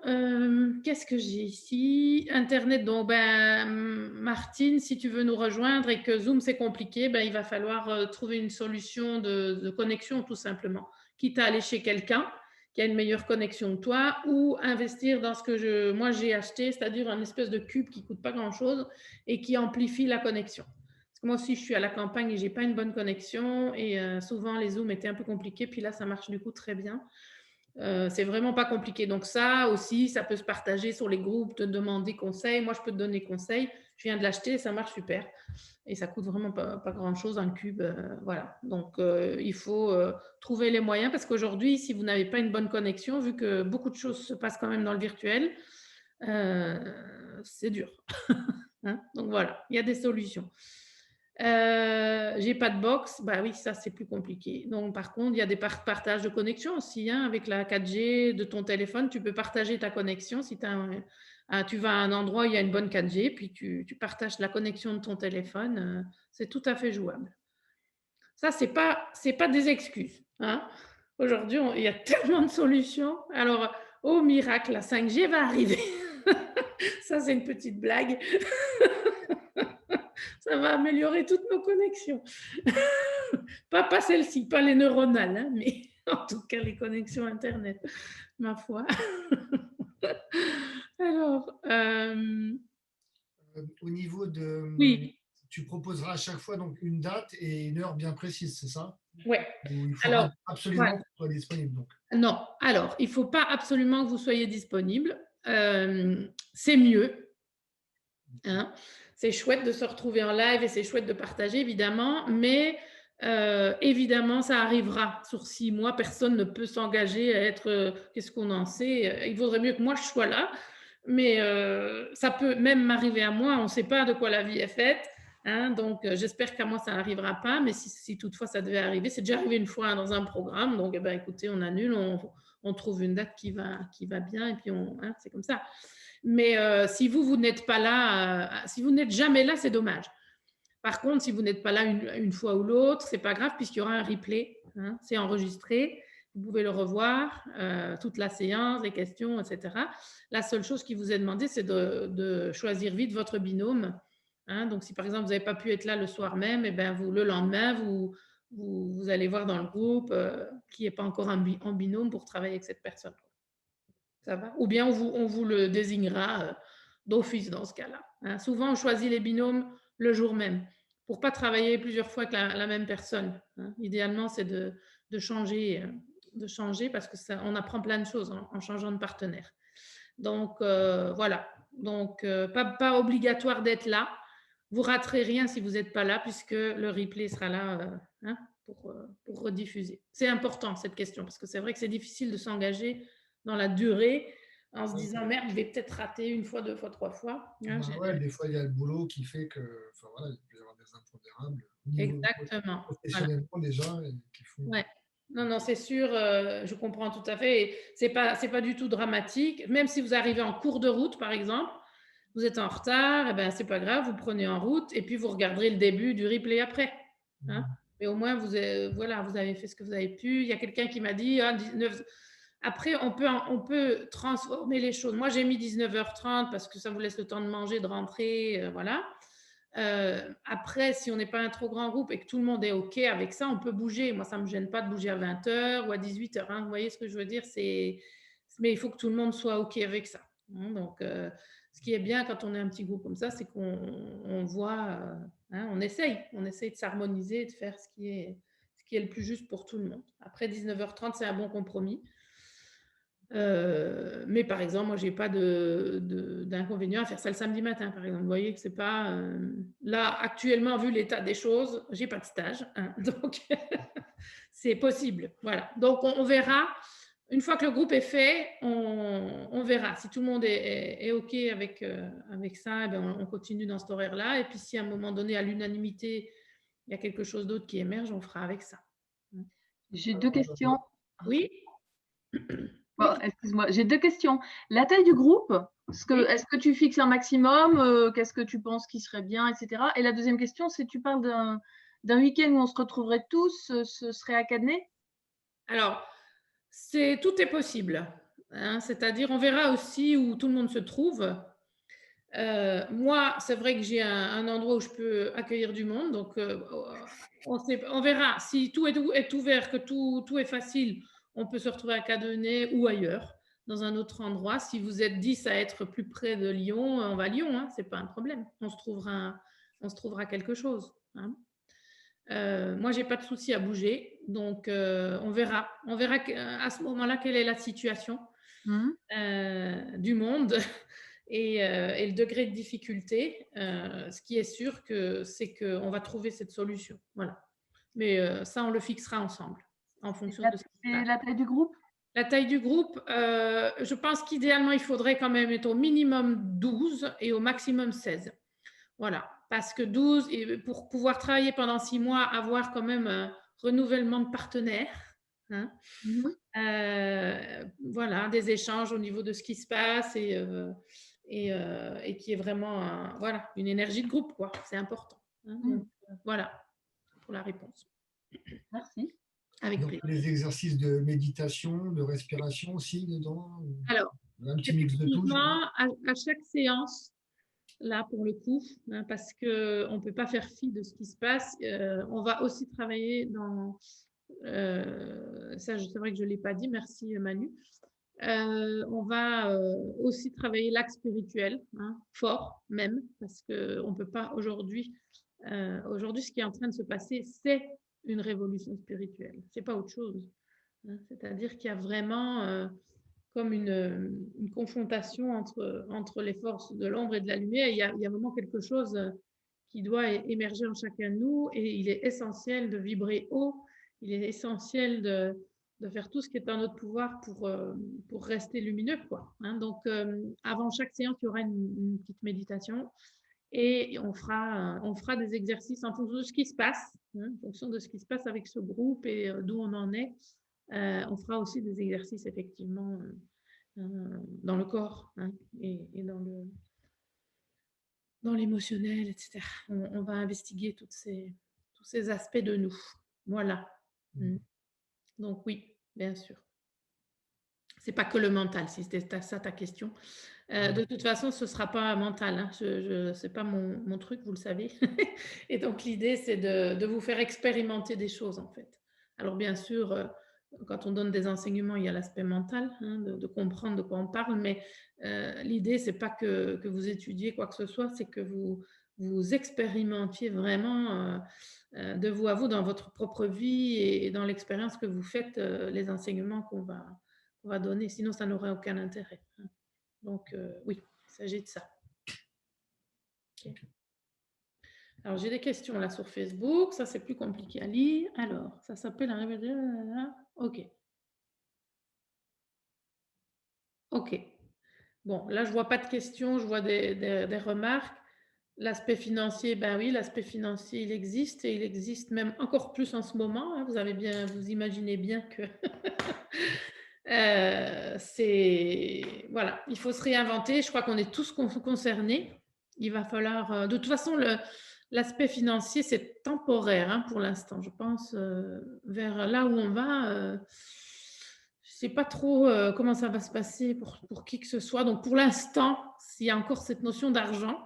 qu'est-ce que j'ai ici? Internet, donc ben, Martine, si tu veux nous rejoindre et que Zoom c'est compliqué, ben, il va falloir, trouver une solution de connexion tout simplement. Quitte à aller chez quelqu'un qui a une meilleure connexion que toi ou investir dans ce que moi j'ai acheté, c'est-à-dire un espèce de cube qui coûte pas grand-chose et qui amplifie la connexion. Parce que moi aussi je suis à la campagne et j'ai pas une bonne connexion et souvent les Zooms étaient un peu compliqués, puis là ça marche du coup très bien. C'est vraiment pas compliqué. Donc ça aussi, ça peut se partager sur les groupes, te demander conseil. Moi, je peux te donner conseil. Je viens de l'acheter, ça marche super. Et ça coûte vraiment pas grand-chose, un cube. Voilà. Donc, il faut trouver les moyens parce qu'aujourd'hui, si vous n'avez pas une bonne connexion, vu que beaucoup de choses se passent quand même dans le virtuel, euh, c'est dur. Hein. Donc voilà, il y a des solutions. J'ai pas de box, bah oui, ça c'est plus compliqué. Donc par contre, il y a des partages de connexion aussi, hein, avec la 4G de ton téléphone, tu peux partager ta connexion si tu vas à un endroit où il y a une bonne 4G, puis tu partages la connexion de ton téléphone, c'est tout à fait jouable. Ça, c'est pas des excuses, hein. Aujourd'hui, il y a tellement de solutions. Alors, au miracle, la 5G va arriver. Ça, c'est une petite blague. Ça va améliorer toutes nos connexions. Pas celle-ci, pas les neuronales, hein, mais en tout cas les connexions Internet, ma foi. Alors, Au niveau de, oui, tu proposeras à chaque fois donc une date et une heure bien précise, c'est ça? ouais. Ou il Alors, faudra ouais. absolument qu'on soit disponible donc. Non, alors, il ne faut pas absolument que vous soyez disponible. C'est mieux, hein. C'est chouette de se retrouver en live et c'est chouette de partager, évidemment, mais évidemment, ça arrivera sur 6 mois. Personne ne peut s'engager à être, qu'est-ce qu'on en sait? Il vaudrait mieux que moi, je sois là, mais ça peut même m'arriver à moi. On ne sait pas de quoi la vie est faite, hein, donc j'espère qu'à moi, ça n'arrivera pas, mais si toutefois ça devait arriver, c'est déjà arrivé une fois, hein, dans un programme, donc eh ben, écoutez, on annule, on trouve une date qui va bien et puis hein, c'est comme ça. Mais si vous n'êtes pas là, si vous n'êtes jamais là, c'est dommage. Par contre, si vous n'êtes pas là une fois ou l'autre, c'est pas grave puisqu'il y aura un replay, hein, c'est enregistré. Vous pouvez le revoir, toute la séance, les questions, etc. La seule chose qui vous est demandée, c'est de choisir vite votre binôme. Hein. Donc, si par exemple, vous n'avez pas pu être là le soir même, et ben le lendemain, vous allez voir dans le groupe qui n'est pas encore en binôme pour travailler avec cette personne. Ça va? Ou bien on vous le désignera d'office dans ce cas-là. Hein. Souvent, on choisit les binômes le jour même pour ne pas travailler plusieurs fois avec la même personne. Hein. Idéalement, c'est de changer parce que on apprend plein de choses en changeant de partenaire. Donc, voilà. Donc, pas obligatoire d'être là. Vous raterez rien si vous n'êtes pas là puisque le replay sera là hein, pour rediffuser. C'est important cette question parce que c'est vrai que c'est difficile de s'engager dans la durée en se disant merde, je vais peut-être rater une fois, deux fois, trois fois. Hein, Bah ouais, des fois il y a le boulot qui fait que, enfin voilà, il peut y avoir des impondérables au niveau exactement. Voilà. professionnellement déjà et qui font. Ouais. Non, non, c'est sûr, je comprends tout à fait. Et c'est pas du tout dramatique. Même si vous arrivez en cours de route, par exemple, vous êtes en retard, et ben c'est pas grave, vous prenez en route et puis vous regarderez le début du replay après. Hein. Mais au moins, voilà, vous avez fait ce que vous avez pu. Il y a quelqu'un qui m'a dit, ah, 19... Après, on peut transformer les choses. Moi, j'ai mis 19h30 parce que ça vous laisse le temps de manger, de rentrer, voilà. Après, si on n'est pas un trop grand groupe et que tout le monde est OK avec ça, on peut bouger. Moi, ça ne me gêne pas de bouger à 20h ou à 18h. Hein. Vous voyez ce que je veux dire? Mais il faut que tout le monde soit OK avec ça. Hein. Donc, ce qui est bien quand on est un petit groupe comme ça, c'est qu'on voit, hein, on essaye de s'harmoniser et de faire ce qui est le plus juste pour tout le monde. Après 19h30, c'est un bon compromis. Mais par exemple, moi, j'ai pas d'inconvénient à faire ça le samedi matin, par exemple. Vous voyez que c'est pas, là, actuellement, vu l'état des choses, j'ai pas de stage, hein, donc c'est possible. Voilà. Donc on verra. Une fois que le groupe est fait, on verra. Si tout le monde est OK avec ça, eh ben, on continue dans cet horaire-là. Et puis si à un moment donné, à l'unanimité, il y a quelque chose d'autre qui émerge, on fera avec ça. J'ai 2 questions. Oui? Bon, excuse-moi, j'ai 2 questions. La taille du groupe, est-ce que tu fixes un maximum? Qu'est-ce que tu penses qui serait bien, etc. Et la deuxième question, c'est tu parles d'un week-end où on se retrouverait tous, ce serait à Cadenet? Alors, tout est possible, hein. C'est-à-dire, on verra aussi où tout le monde se trouve. Moi, c'est vrai que j'ai un endroit où je peux accueillir du monde, donc on verra. Si tout est ouvert, que tout est facile, on peut se retrouver à Cadenet ou ailleurs, dans un autre endroit. Si vous êtes 10 à être plus près de Lyon, on va à Lyon, hein, c'est pas un problème. On se trouvera quelque chose, hein. Moi, j'ai pas de souci à bouger, donc on verra. On verra à ce moment-là quelle est la situation du monde et le degré de difficulté. Ce qui est sûr, c'est qu'on va trouver cette solution. Voilà. Mais ça, on le fixera ensemble en fonction de ce qui se Et passe. la taille du groupe? La taille du groupe, je pense qu'idéalement, il faudrait quand même être au minimum 12 et au maximum 16. Voilà, parce que 12, et pour pouvoir travailler pendant 6 mois, avoir quand même un renouvellement de partenaires, hein. Voilà, des échanges au niveau de ce qui se passe et qui est vraiment voilà, une énergie de groupe, quoi. C'est important, hein. Donc, voilà pour la réponse. Merci. Avec Donc, plaisir. les exercices de méditation, de respiration aussi dedans? Alors, Un petit mix de tout, je effectivement, à chaque séance, là pour le coup, hein, parce qu'on ne peut pas faire fi de ce qui se passe, on va aussi travailler dans, ça c'est vrai que je ne l'ai pas dit, merci Manu, on va aussi travailler l'axe spirituel, hein, fort même, parce qu'on ne peut pas aujourd'hui, ce qui est en train de se passer, c'est une révolution spirituelle, c'est pas autre chose, hein. C'est-à-dire qu'il y a vraiment comme une confrontation entre les forces de l'ombre et de la lumière. Il y a vraiment quelque chose qui doit émerger en chacun de nous et il est essentiel de vibrer haut, il est essentiel de faire tout ce qui est en notre pouvoir pour rester lumineux, quoi, hein. Donc, avant chaque séance, il y aura une petite méditation et on fera des exercices en fonction de ce qui se passe, hein, en fonction de ce qui se passe avec ce groupe et d'où on en est. On fera aussi des exercices effectivement dans le corps, hein, et dans l'émotionnel, etc. On va investiguer tous ces aspects de nous. Voilà. Donc oui, bien sûr. C'est pas que le mental, si c'était ça ta question. De toute façon, ce ne sera pas mental, hein. C'est pas mon truc, vous le savez. Et donc l'idée, c'est de vous faire expérimenter des choses, en fait. Alors bien sûr, quand on donne des enseignements, il y a l'aspect mental, hein, de comprendre de quoi on parle, mais l'idée, c'est pas que vous étudiez quoi que ce soit, c'est que vous expérimentiez vraiment de vous à vous dans votre propre vie et dans l'expérience que vous faites, les enseignements qu'on va donner. Sinon, ça n'aurait aucun intérêt, hein. Donc, oui, il s'agit de ça. Okay. Alors, j'ai des questions là sur Facebook. Ça, c'est plus compliqué à lire. Alors, ça s'appelle un réveil. OK. OK. Bon, là, je ne vois pas de questions. Je vois des remarques. L'aspect financier, ben oui, l'aspect financier, il existe et il existe même encore plus en ce moment, hein. Vous imaginez bien que voilà, il faut se réinventer. Je crois qu'on est tous concernés. Il va falloir, de toute façon, l'aspect financier, c'est temporaire, hein, pour l'instant. Je pense vers là où on va. Je ne sais pas trop comment ça va se passer pour qui que ce soit. Donc, pour l'instant, s'il y a encore cette notion d'argent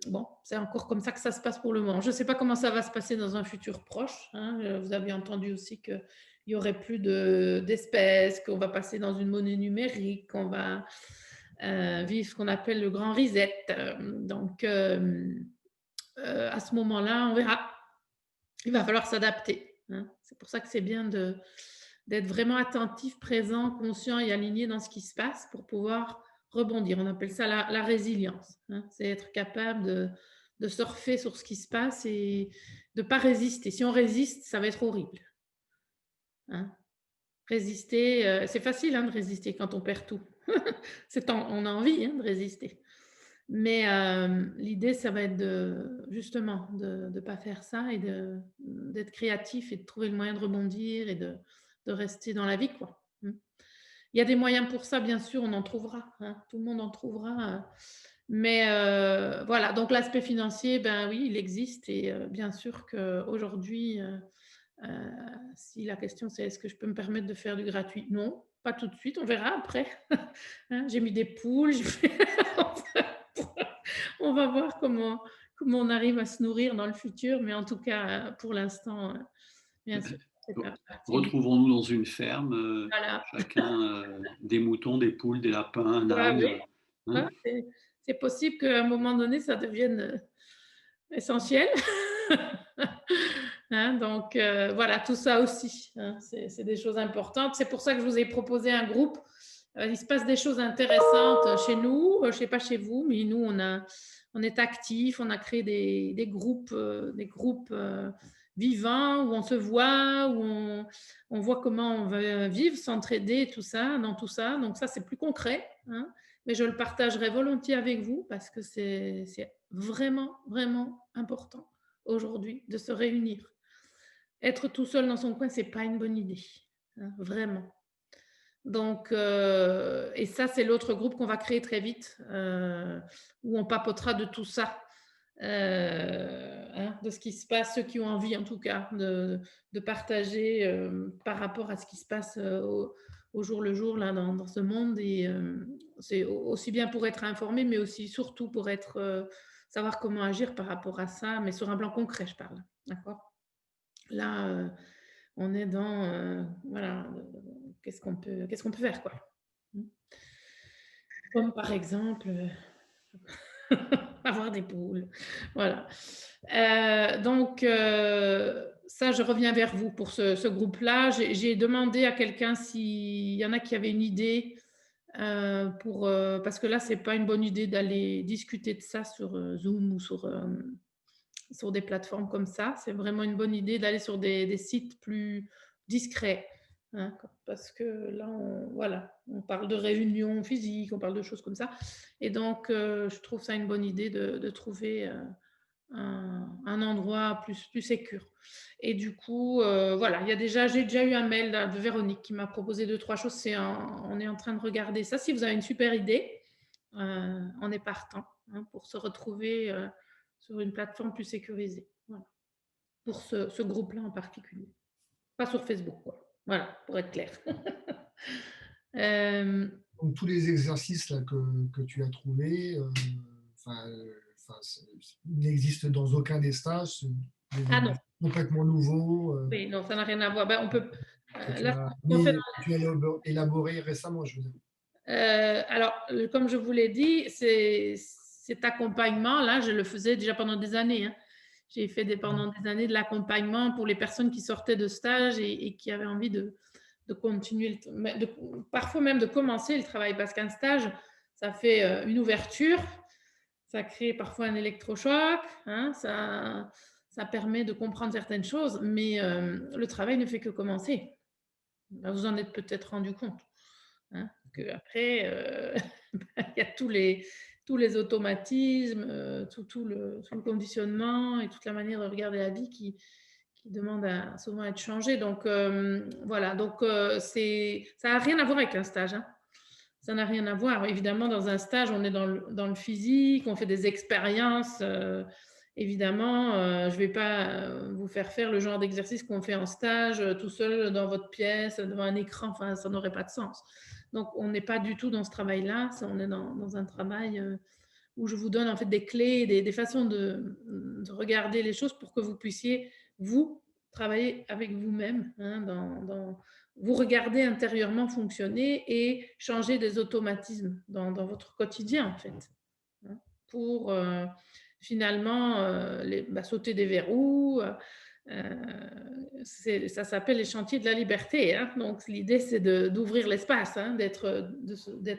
bon, c'est encore comme ça que ça se passe pour le moment. Je ne sais pas comment ça va se passer dans un futur proche, hein. Vous avez entendu aussi qu'il n'y aurait plus d'espèces, qu'on va passer dans une monnaie numérique, qu'on va vivre ce qu'on appelle le grand reset. Donc, à ce moment-là, on verra. Il va falloir s'adapter. hein. C'est pour ça que c'est bien d'être vraiment attentif, présent, conscient et aligné dans ce qui se passe pour pouvoir rebondir. On appelle ça la résilience, hein. C'est être capable de surfer sur ce qui se passe et de ne pas résister. Si on résiste, ça va être horrible, hein. Résister, c'est facile, hein, de résister quand on perd tout. On a envie, hein, de résister. Mais l'idée, ça va être justement de ne pas faire ça et d'être créatif et de trouver le moyen de rebondir et de rester dans la vie, quoi. Il y a des moyens pour ça, bien sûr, on en trouvera, hein, tout le monde en trouvera. Mais voilà, donc l'aspect financier, ben oui, il existe et bien sûr qu'aujourd'hui, si la question c'est est-ce que je peux me permettre de faire du gratuit? Non, pas tout de suite, on verra après. Hein, j'ai mis des poules, on va voir comment on arrive à se nourrir dans le futur, mais en tout cas, pour l'instant, bien sûr, c'est pas parti. Retrouvons-nous dans une ferme, Voilà. chacun des moutons, des poules, des lapins, un Ouais, âne. oui. Hein. C'est possible qu'à un moment donné, ça devienne essentiel. Hein, donc voilà, tout ça aussi, hein, c'est des choses importantes. C'est pour ça que je vous ai proposé un groupe. Il se passe des choses intéressantes chez nous, je ne sais pas chez vous, mais nous, on est actifs, on a créé des groupes vivants où on se voit, où on voit comment on va vivre, s'entraider, tout ça, dans tout ça. Donc ça, c'est plus concret, hein, mais je le partagerai volontiers avec vous parce que c'est vraiment, vraiment important aujourd'hui de se réunir. Être tout seul dans son coin, c'est pas une bonne idée, hein, vraiment. Donc, et ça, c'est l'autre groupe qu'on va créer très vite, où on papotera de tout ça, hein, de ce qui se passe, ceux qui ont envie en tout cas de partager par rapport à ce qui se passe au jour le jour là, dans ce monde. Et c'est aussi bien pour être informé, mais aussi surtout pour savoir comment agir par rapport à ça, mais sur un plan concret, je parle. D'accord ? Là, on est dans voilà, qu'est-ce qu'on peut faire, quoi. Comme par exemple avoir des poules. Voilà. Donc ça, je reviens vers vous pour ce groupe-là. J'ai demandé à quelqu'un s'il y en a qui avaient une idée parce que là, c'est pas une bonne idée d'aller discuter de ça sur Zoom ou sur des plateformes comme ça. C'est vraiment une bonne idée d'aller sur des sites plus discrets, hein, parce que là, on parle de réunions physiques, on parle de choses comme ça. Et donc, je trouve ça une bonne idée de trouver un endroit plus sécure. Et du coup, voilà, j'ai déjà eu un mail de Véronique qui m'a proposé 2-3 choses. On est en train de regarder ça. Si vous avez une super idée, on est partant, hein, pour se retrouver sur une plateforme plus sécurisée. Voilà. Pour ce groupe-là en particulier. Pas sur Facebook, quoi. Voilà, pour être clair. Donc, tous les exercices là, que tu as trouvés n'existent dans aucun des stages. C'est non. complètement nouveau. Oui, non, ça n'a rien à voir. Ben, on peut. Tu as élaboré récemment, je veux dire. Alors, comme je vous l'ai dit, cet accompagnement-là, je le faisais déjà pendant des années, hein. J'ai fait pendant des années de l'accompagnement pour les personnes qui sortaient de stage et qui avaient envie de continuer, parfois même de commencer le travail, parce qu'un stage, ça fait une ouverture, ça crée parfois un électrochoc, hein, ça permet de comprendre certaines choses, mais le travail ne fait que commencer. Vous en êtes peut-être rendu compte. Hein, qu'après, il y a tous les automatismes, tout le conditionnement et toute la manière de regarder la vie qui demande souvent à être changée. Donc, voilà. Donc, ça n'a rien à voir avec un stage, hein. Ça n'a rien à voir. Évidemment, dans un stage, on est dans le physique, on fait des expériences. Évidemment, je ne vais pas vous faire le genre d'exercice qu'on fait en stage, tout seul dans votre pièce, devant un écran. Enfin, ça n'aurait pas de sens. Donc, on n'est pas du tout dans ce travail-là. On est dans un travail où je vous donne en fait des clés, des façons de regarder les choses pour que vous puissiez, vous, travailler avec vous-même, hein, vous regarder intérieurement fonctionner et changer des automatismes dans votre quotidien, en fait, hein, pour finalement sauter des verrous, Ça s'appelle les chantiers de la liberté, hein. Donc l'idée, c'est d'ouvrir l'espace, hein, d'être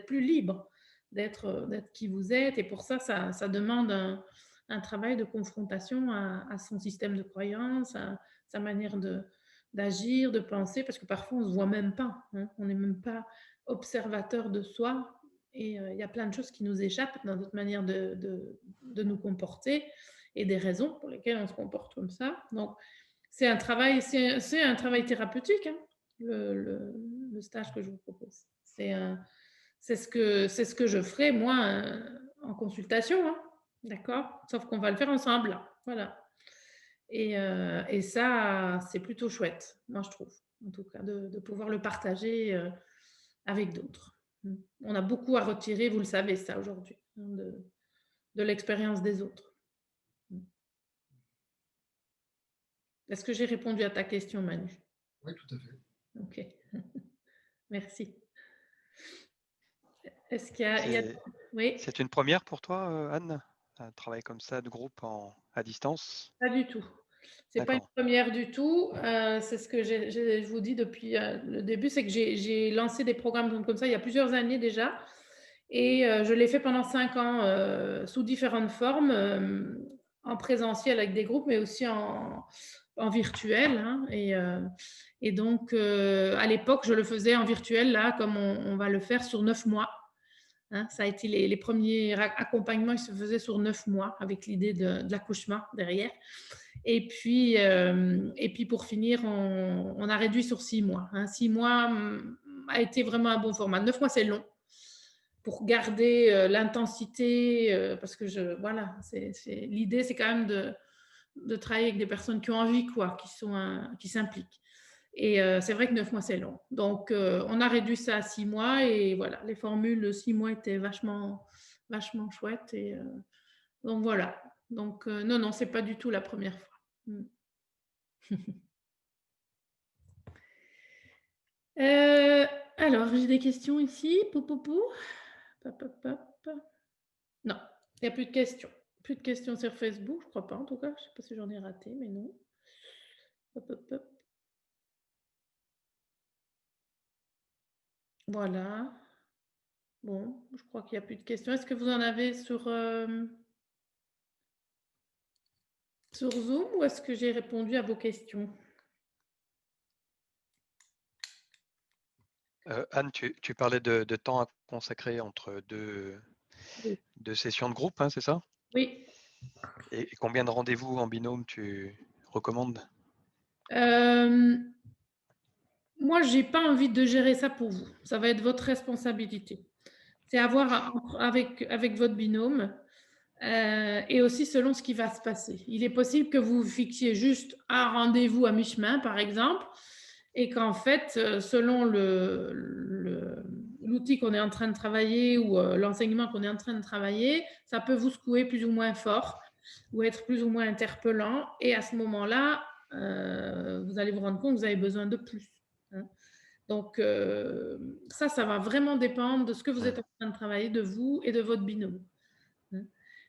plus libre, d'être qui vous êtes. Et pour ça, ça demande un travail de confrontation à son système de croyance, à sa manière d'agir, de penser, parce que parfois on ne se voit même pas, hein. On n'est même pas observateur de soi. Et il y a plein de choses qui nous échappent dans notre manière de nous comporter et des raisons pour lesquelles on se comporte comme ça. Donc, c'est un travail thérapeutique, hein, le stage que je vous propose. C'est ce que je ferai, moi, en consultation, hein, d'accord? Sauf qu'on va le faire ensemble, là. Voilà. Et ça, c'est plutôt chouette, moi, je trouve, en tout cas, de pouvoir le partager avec d'autres. On a beaucoup à retirer, vous le savez, ça, aujourd'hui, hein, de l'expérience des autres. Est-ce que j'ai répondu à ta question, Manu? Oui, tout à fait. Ok, merci. Est-ce qu'il y a... Oui, C'est une première pour toi, Anne, un travail comme ça de groupe à distance? pas du tout. C'est pas une D'accord. première du tout. C'est ce que je vous dis depuis le début, c'est que j'ai lancé des programmes comme ça il y a plusieurs années déjà. Et je l'ai fait pendant 5 ans sous différentes formes, en présentiel avec des groupes, mais aussi en virtuel, hein. Et donc, à l'époque, je le faisais en virtuel, là, comme on va le faire sur 9 mois. Hein. Ça a été les premiers accompagnements, ils se faisaient sur 9 mois, avec l'idée de l'accouchement derrière. Et puis pour finir, on a réduit sur 6 mois. Hein. 6 mois a été vraiment un bon format. 9 mois, c'est long pour garder l'intensité, parce que voilà, l'idée, c'est quand même de travailler avec des personnes qui ont envie, quoi, qui s'impliquent. Et c'est vrai que 9 mois, c'est long. Donc, on a réduit ça à 6 mois et voilà, les formules de 6 mois étaient vachement, vachement chouettes. Et donc, voilà. Donc, non, c'est pas du tout la première fois. Alors, j'ai des questions ici. Non, il n'y a plus de questions. Plus de questions sur Facebook, je crois pas en tout cas. Je ne sais pas si j'en ai raté, mais non. Voilà. Bon, je crois qu'il n'y a plus de questions. Est-ce que vous en avez sur Zoom ou est-ce que j'ai répondu à vos questions? Anne, tu parlais de temps à consacrer entre deux sessions de groupe, hein, c'est ça? Oui. Et combien de rendez-vous en binôme tu recommandes? Moi, je n'ai pas envie de gérer ça pour vous. Ça va être votre responsabilité. C'est à voir avec votre binôme et aussi selon ce qui va se passer. Il est possible que vous fixiez juste un rendez-vous à mi-chemin, par exemple, et qu'en fait, selon l'outil qu'on est en train de travailler ou l'enseignement qu'on est en train de travailler, ça peut vous secouer plus ou moins fort ou être plus ou moins interpellant. Et à ce moment-là, vous allez vous rendre compte que vous avez besoin de plus. Hein. Donc, ça va vraiment dépendre de ce que vous êtes en train de travailler, de vous et de votre binôme.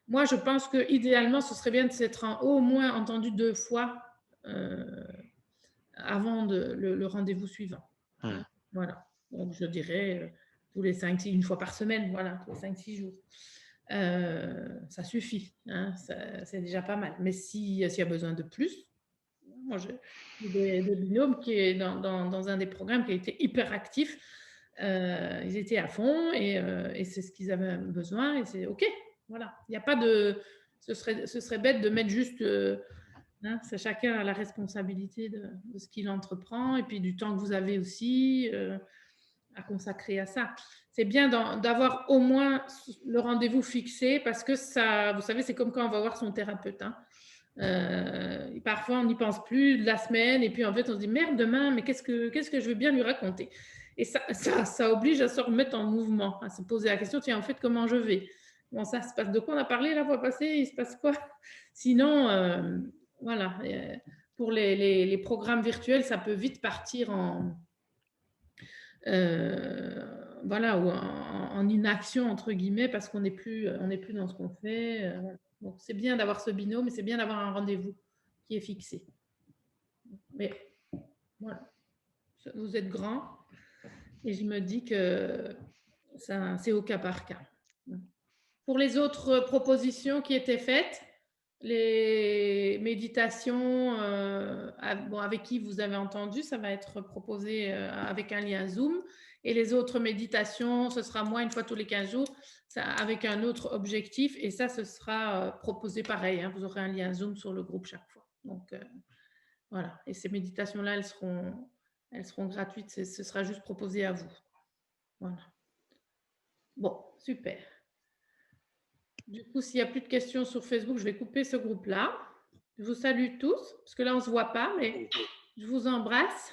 Moi, je pense qu'idéalement, ce serait bien de s'être au moins entendu 2 fois avant le rendez-vous suivant. Voilà. Donc, je dirais tous les 5-6, une fois par semaine, voilà, tous les 5-6 jours. Ça suffit, hein, c'est déjà pas mal. Mais s'il y a besoin de plus, moi, j'ai des binômes qui est dans un des programmes qui a été hyper actif. Ils étaient à fond et c'est ce qu'ils avaient besoin et c'est OK. Voilà. Il n'y a pas de... Ce serait bête de mettre juste... hein, c'est chacun a la responsabilité de ce qu'il entreprend et puis du temps que vous avez aussi à consacrer à ça. C'est bien d'avoir au moins le rendez-vous fixé parce que ça, vous savez, c'est comme quand on va voir son thérapeute. Hein. Parfois, on n'y pense plus de la semaine et puis en fait, on se dit merde, demain, mais qu'est-ce que je veux bien lui raconter? Et ça oblige à se remettre en mouvement, à se poser la question, tiens, en fait, comment je vais? Bon, ça se passe de quoi on a parlé la fois passée? Il se passe quoi? Sinon, voilà, pour les programmes virtuels, ça peut vite partir voilà, ou en inaction, entre guillemets, parce qu'on n'est plus dans ce qu'on fait. Voilà. Donc, c'est bien d'avoir ce binôme, mais c'est bien d'avoir un rendez-vous qui est fixé. Mais voilà, vous êtes grand et je me dis que c'est au cas par cas. Pour les autres propositions qui étaient faites, les méditations avec qui vous avez entendu, ça va être proposé avec un lien Zoom. Et les autres méditations, ce sera moi une fois tous les 15 jours, avec un autre objectif. Et ça, ce sera proposé pareil. Hein, vous aurez un lien Zoom sur le groupe chaque fois. Donc, voilà. Et ces méditations-là, elles seront gratuites. Ce sera juste proposé à vous. Voilà. Bon, super. Du coup, s'il n'y a plus de questions sur Facebook, je vais couper ce groupe-là. Je vous salue tous, parce que là, on ne se voit pas, mais je vous embrasse.